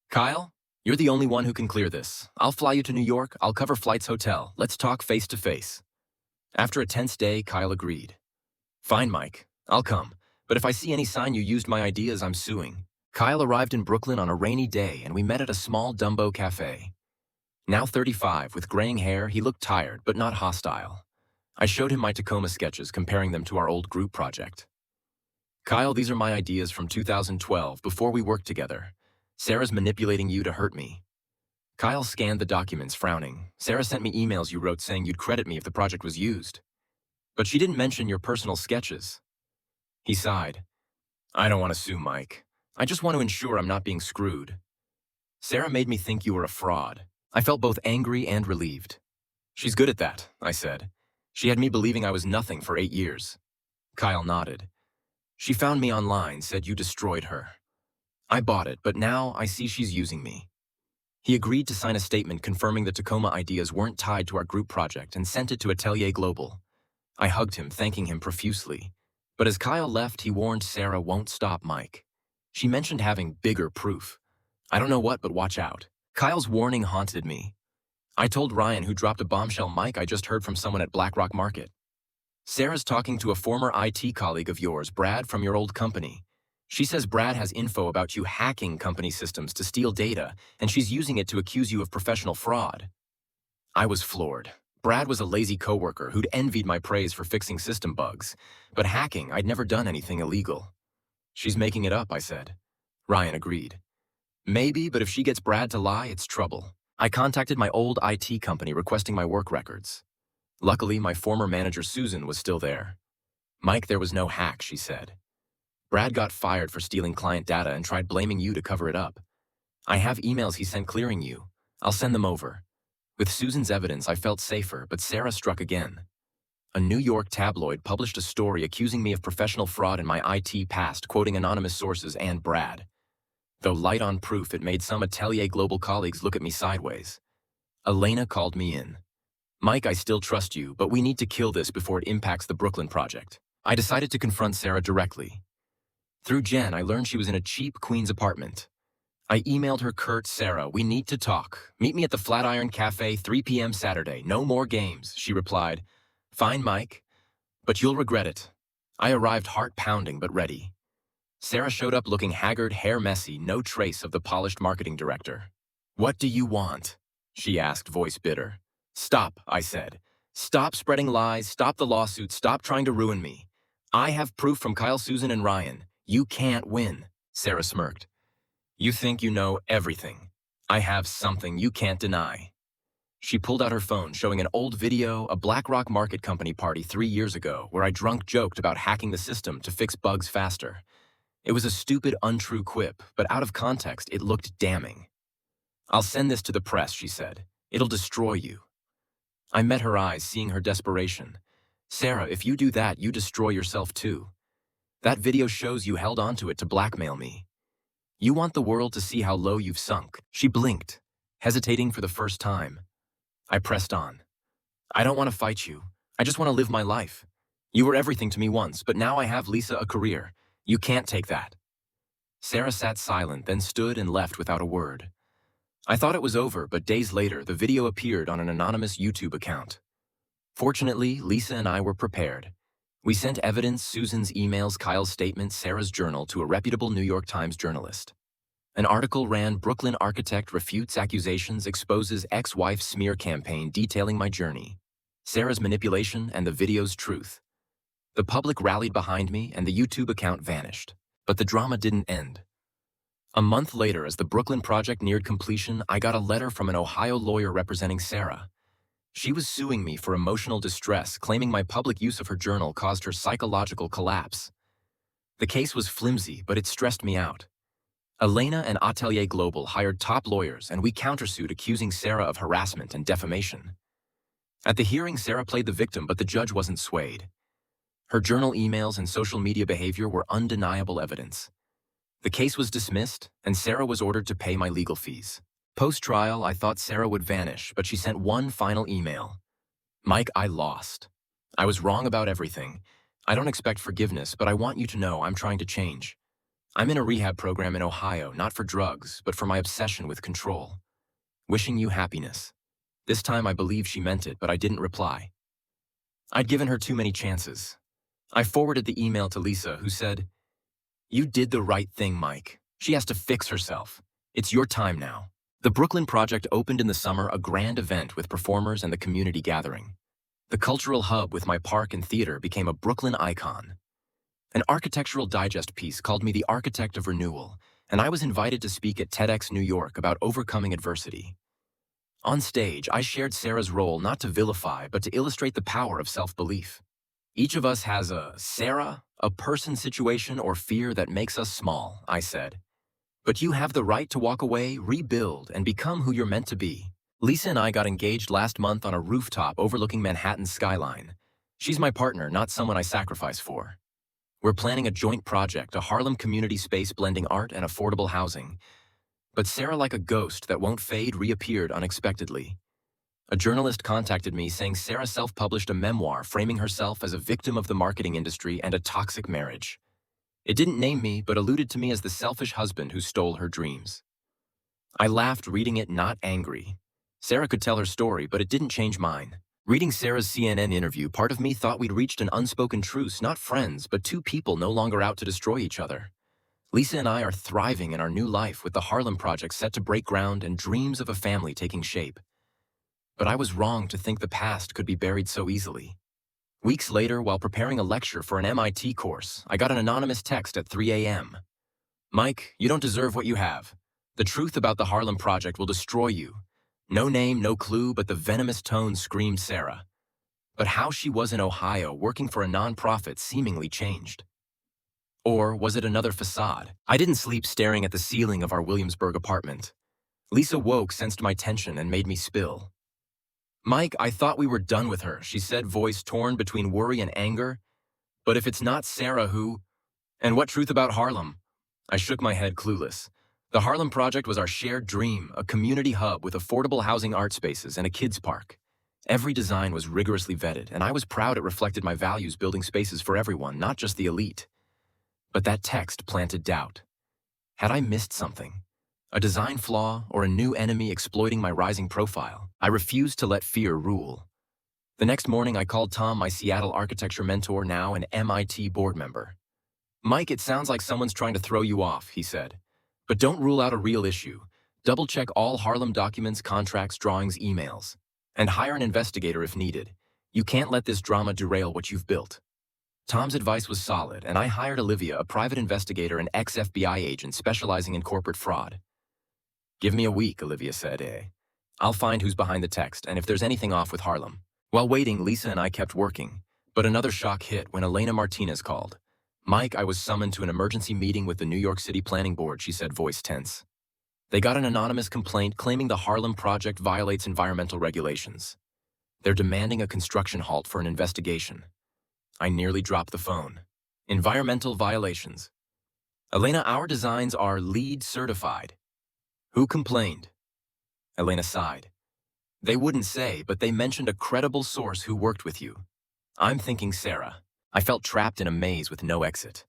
"Kyle, you're the only one who can clear this. I'll fly you to New York, I'll cover flights, hotel. Let's talk face to face." After a tense day, Kyle agreed. "Fine, Mike, I'll come. But if I see any sign you used my ideas, I'm suing." Kyle arrived in Brooklyn on a rainy day, and we met at a small Dumbo cafe. Now 35, with graying hair, he looked tired, but not hostile. I showed him my Tacoma sketches, comparing them to our old group project. "Kyle, these are my ideas from 2012, before we worked together. Sarah's manipulating you to hurt me." Kyle scanned the documents, frowning. "Sarah sent me emails you wrote saying you'd credit me if the project was used. But she didn't mention your personal sketches." He sighed. "I don't want to sue, Mike. I just want to ensure I'm not being screwed. Sarah made me think you were a fraud." I felt both angry and relieved. She's good at that, I said. She had me believing I was nothing for 8 years. Kyle nodded. She found me online, said you destroyed her. I bought it, but now I see she's using me. He agreed to sign a statement confirming the Tacoma ideas weren't tied to our group project and sent it to Atelier Global. I hugged him, thanking him profusely. But as Kyle left, he warned Sarah won't stop Mike. She mentioned having bigger proof. I don't know what, but watch out. Kyle's warning haunted me. I told Ryan, who dropped a bombshell, Mike, I just heard from someone at Black Rock Market. Sarah's talking to a former IT colleague of yours, Brad, from your old company. She says Brad has info about you hacking company systems to steal data, and she's using it to accuse you of professional fraud. I was floored. Brad was a lazy coworker who'd envied my praise for fixing system bugs, but hacking, I'd never done anything illegal. She's making it up, I said. Ryan agreed. Maybe, but if she gets Brad to lie, it's trouble. I contacted my old IT company requesting my work records. Luckily, my former manager Susan was still there. Mike, there was no hack, she said. Brad got fired for stealing client data and tried blaming you to cover it up. I have emails he sent clearing you. I'll send them over. With Susan's evidence, I felt safer, but Sarah struck again. A New York tabloid published a story accusing me of professional fraud in my IT past, quoting anonymous sources and Brad. Though light on proof, it made some Atelier Global colleagues look at me sideways. Elena called me in. Mike, I still trust you, but we need to kill this before it impacts the Brooklyn project. I decided to confront Sarah directly. Through Jen, I learned she was in a cheap Queens apartment. I emailed her curt, Sarah, we need to talk. Meet me at the Flatiron Cafe, 3 p.m. Saturday. No more games, she replied. Fine, Mike, but you'll regret it. I arrived heart-pounding but ready. Sarah showed up looking haggard, hair messy, no trace of the polished marketing director. What do you want? She asked, voice bitter. Stop, I said. Stop spreading lies, stop the lawsuit, stop trying to ruin me. I have proof from Kyle, Susan, and Ryan. You can't win, Sarah smirked. You think you know everything. I have something you can't deny. She pulled out her phone, showing an old video, a Black Rock Market Company party 3 years ago, where I drunk joked about hacking the system to fix bugs faster. It was a stupid, untrue quip, but out of context, it looked damning. I'll send this to the press, she said. It'll destroy you. I met her eyes, seeing her desperation. Sarah, if you do that, you destroy yourself too. That video shows you held onto it to blackmail me. You want the world to see how low you've sunk. She blinked, hesitating for the first time. I pressed on. I don't want to fight you. I just want to live my life. You were everything to me once, but now I have, Lisa, a career. You can't take that. Sarah sat silent, then stood and left without a word. I thought it was over, but days later, the video appeared on an anonymous YouTube account. Fortunately, Lisa and I were prepared. We sent evidence, Susan's emails, Kyle's statements, Sarah's journal to a reputable New York Times journalist. An article ran, Brooklyn architect refutes accusations, exposes ex-wife smear campaign detailing my journey, Sarah's manipulation and the video's truth. The public rallied behind me and the YouTube account vanished. But the drama didn't end. A month later, as the Brooklyn project neared completion, I got a letter from an Ohio lawyer representing Sarah. She was suing me for emotional distress, claiming my public use of her journal caused her psychological collapse. The case was flimsy, but it stressed me out. Elena and Atelier Global hired top lawyers, and we countersued, accusing Sarah of harassment and defamation. At the hearing, Sarah played the victim, but the judge wasn't swayed. Her journal emails and social media behavior were undeniable evidence. The case was dismissed, and Sarah was ordered to pay my legal fees. Post-trial, I thought Sarah would vanish, but she sent one final email. Mike, I lost. I was wrong about everything. I don't expect forgiveness, but I want you to know I'm trying to change. I'm in a rehab program in Ohio, not for drugs, but for my obsession with control. Wishing you happiness. This time I believe she meant it, but I didn't reply. I'd given her too many chances. I forwarded the email to Lisa, who said, You did the right thing, Mike. She has to fix herself. It's your time now. The Brooklyn project opened in the summer, a grand event with performers and the community gathering. The cultural hub with my park and theater became a Brooklyn icon. An Architectural Digest piece called me the architect of renewal, and I was invited to speak at TEDx New York about overcoming adversity. On stage, I shared Sarah's role not to vilify, but to illustrate the power of self-belief. Each of us has a Sarah, a person, situation, or fear that makes us small, I said. But you have the right to walk away, rebuild, and become who you're meant to be. Lisa and I got engaged last month on a rooftop overlooking Manhattan's skyline. She's my partner, not someone I sacrifice for. We're planning a joint project, a Harlem community space blending art and affordable housing. But Sarah, like a ghost that won't fade, reappeared unexpectedly. A journalist contacted me saying Sarah self-published a memoir framing herself as a victim of the marketing industry and a toxic marriage. It didn't name me, but alluded to me as the selfish husband who stole her dreams. I laughed reading it, not angry. Sarah could tell her story, but it didn't change mine. Reading Sarah's CNN interview, part of me thought we'd reached an unspoken truce, not friends, but two people no longer out to destroy each other. Lisa and I are thriving in our new life with the Harlem Project set to break ground and dreams of a family taking shape. But I was wrong to think the past could be buried so easily. Weeks later, while preparing a lecture for an MIT course, I got an anonymous text at 3 a.m. "Mike, you don't deserve what you have. The truth about the Harlem Project will destroy you." No name, no clue, but the venomous tone screamed Sarah. But how she was in Ohio working for a nonprofit seemingly changed. Or was it another facade? I didn't sleep staring at the ceiling of our Williamsburg apartment. Lisa woke, sensed my tension, and made me spill. "Mike, I thought we were done with her," she said, voice torn between worry and anger. "But if it's not Sarah, who? And what truth about Harlem?" I shook my head, clueless. The Harlem Project was our shared dream, a community hub with affordable housing, art spaces, and a kids' park. Every design was rigorously vetted, and I was proud it reflected my values, building spaces for everyone, not just the elite. But that text planted doubt. Had I missed something? A design flaw or a new enemy exploiting my rising profile? I refused to let fear rule. The next morning, I called Tom, my Seattle architecture mentor, now an MIT board member. "Mike, it sounds like someone's trying to throw you off," he said. "But don't rule out a real issue. Double-check all Harlem documents, contracts, drawings, emails. And hire an investigator if needed. You can't let this drama derail what you've built." Tom's advice was solid, and I hired Olivia, a private investigator and ex-FBI agent specializing in corporate fraud. "Give me a week," Olivia said. "I'll find who's behind the text, and if there's anything off with Harlem." While waiting, Lisa and I kept working. But another shock hit when Elena Martinez called. "Mike, I was summoned to an emergency meeting with the New York City Planning Board," she said, voice tense. "They got an anonymous complaint claiming the Harlem Project violates environmental regulations. They're demanding a construction halt for an investigation." I nearly dropped the phone. "Environmental violations. Elena, our designs are LEED certified." "Who complained?" Elena sighed. "They wouldn't say, but they mentioned a credible source who worked with you." I'm thinking Sarah. I felt trapped in a maze with no exit.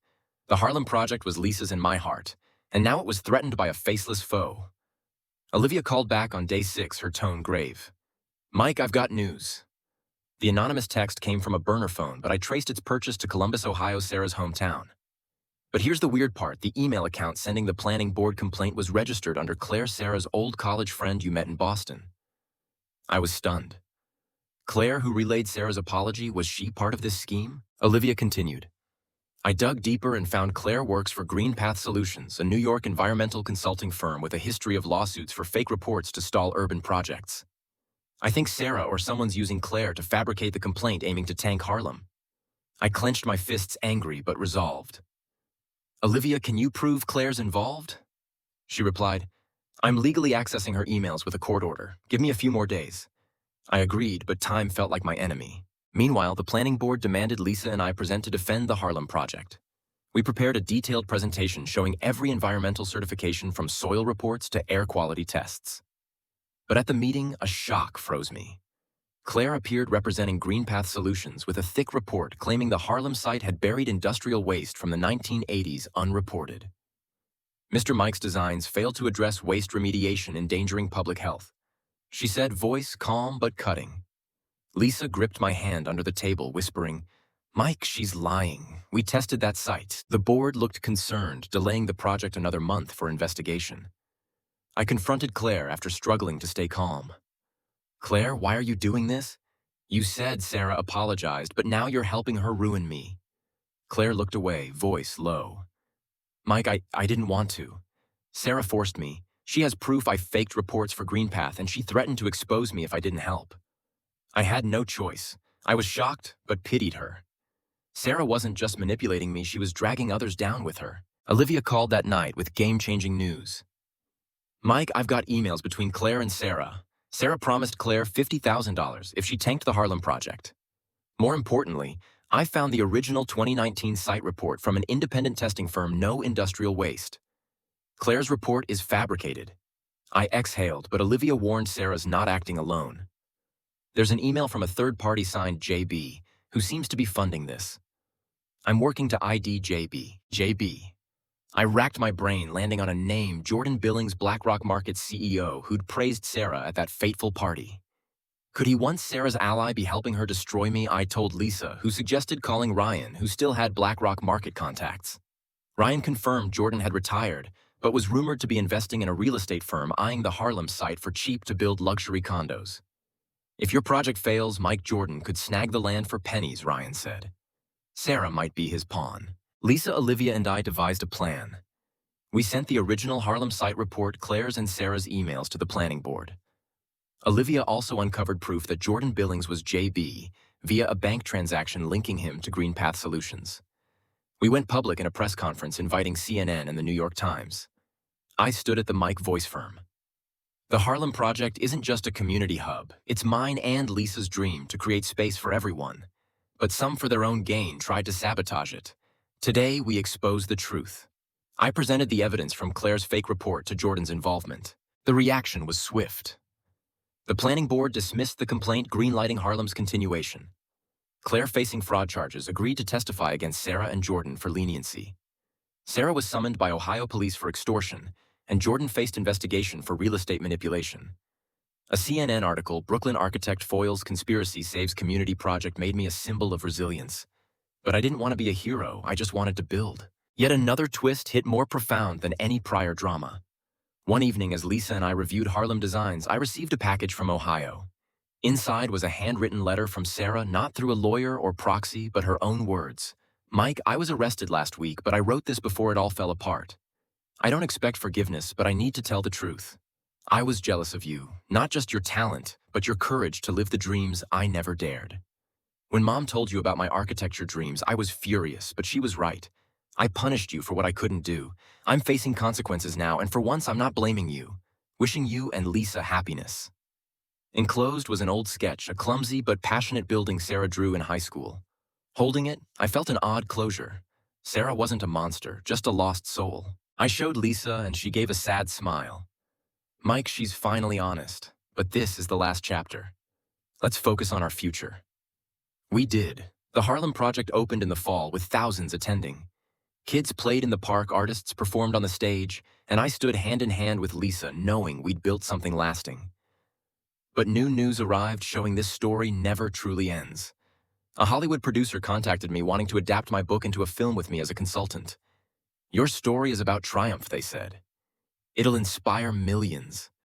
The Harlem Project was Lisa's and my heart, and now it was threatened by a faceless foe. Olivia called back on day 6, her tone grave. "Mike, I've got news." The anonymous text came from a burner phone, but I traced its purchase to Columbus, Ohio, Sarah's hometown. But here's the weird part. The email account sending the planning board complaint was registered under Claire, Sarah's old college friend you met in Boston. I was stunned. Claire, who relayed Sarah's apology, was she part of this scheme? Olivia continued. "I dug deeper and found Claire works for Green Path Solutions, a New York environmental consulting firm with a history of lawsuits for fake reports to stall urban projects. I think Sarah or someone's using Claire to fabricate the complaint aiming to tank Harlem." I clenched my fists, angry but resolved. "Olivia, can you prove Claire's involved?" She replied, "I'm legally accessing her emails with a court order. Give me a few more days." I agreed, but time felt like my enemy. Meanwhile, the planning board demanded Lisa and I present to defend the Harlem Project. We prepared a detailed presentation showing every environmental certification from soil reports to air quality tests. But at the meeting, a shock froze me. Claire appeared representing Green Path Solutions with a thick report claiming the Harlem site had buried industrial waste from the 1980s unreported. Mr. Mike's designs failed to address waste remediation endangering public health. She said, voice calm but cutting. Lisa gripped my hand under the table, whispering, "Mike, she's lying. We tested that site." The board looked concerned, delaying the project another month for investigation. I confronted Claire after struggling to stay calm. "Claire, why are you doing this? You said Sarah apologized, but now you're helping her ruin me." Claire looked away, voice low. "Mike, I didn't want to. Sarah forced me. She has proof I faked reports for GreenPath, and she threatened to expose me if I didn't help. I had no choice. I was shocked, but pitied her. Sarah wasn't just manipulating me, she was dragging others down with her." Olivia called that night with game-changing news. "Mike, I've got emails between Claire and Sarah. Sarah promised Claire $50,000 if she tanked the Harlem Project. More importantly, I found the original 2019 site report from an independent testing firm, No Industrial Waste. Claire's report is fabricated. I exhaled, but Olivia warned Sarah's not acting alone. There's an email from a third party signed JB, who seems to be funding this. I'm working to ID JB. I racked my brain, landing on a name, Jordan Billings, BlackRock Markets CEO, who'd praised Sarah at that fateful party. Could he, once Sarah's ally, be helping her destroy me? I told Lisa, who suggested calling Ryan, who still had BlackRock market contacts. Ryan confirmed Jordan had retired, but was rumored to be investing in a real estate firm eyeing the Harlem site for cheap to build luxury condos. If your project fails, Mike Jordan could snag the land for pennies, Ryan said. Sarah might be his pawn. Lisa, Olivia, and I devised a plan. We sent the original Harlem site report, Claire's and Sarah's emails, to the planning board. Olivia also uncovered proof that Jordan Billings was JB via a bank transaction linking him to GreenPath Solutions. We went public in a press conference inviting CNN and the New York Times. I stood at the Mike Voice firm. The Harlem Project isn't just a community hub. It's mine and Lisa's dream to create space for everyone. But some, for their own gain, tried to sabotage it. Today, we expose the truth. I presented the evidence from Claire's fake report to Jordan's involvement. The reaction was swift. The planning board dismissed the complaint, greenlighting Harlem's continuation. Claire, facing fraud charges, agreed to testify against Sarah and Jordan for leniency. Sarah was summoned by Ohio police for extortion, and Jordan faced investigation for real estate manipulation. A CNN article, Brooklyn architect foils conspiracy saves community project, made me a symbol of resilience. But I didn't want to be a hero, I just wanted to build. Yet another twist hit more profound than any prior drama. One evening, as Lisa and I reviewed Harlem designs, I received a package from Ohio. Inside was a handwritten letter from Sarah, not through a lawyer or proxy, but her own words. Mike, I was arrested last week, but I wrote this before it all fell apart. I don't expect forgiveness, but I need to tell the truth. I was jealous of you, not just your talent, but your courage to live the dreams I never dared. When Mom told you about my architecture dreams, I was furious, but she was right. I punished you for what I couldn't do. I'm facing consequences now, and for once I'm not blaming you. Wishing you and Lisa happiness. Enclosed was an old sketch, a clumsy but passionate building Sarah drew in high school. Holding it, I felt an odd closure. Sarah wasn't a monster, just a lost soul. I showed Lisa, and she gave a sad smile. Mike, she's finally honest, but this is the last chapter. Let's focus on our future. We did. The Harlem Project opened in the fall with thousands attending. Kids played in the park, artists performed on the stage, and I stood hand in hand with Lisa, knowing we'd built something lasting. But new news arrived showing this story never truly ends. A Hollywood producer contacted me wanting to adapt my book into a film with me as a consultant. Your story is about triumph, they said. It'll inspire millions.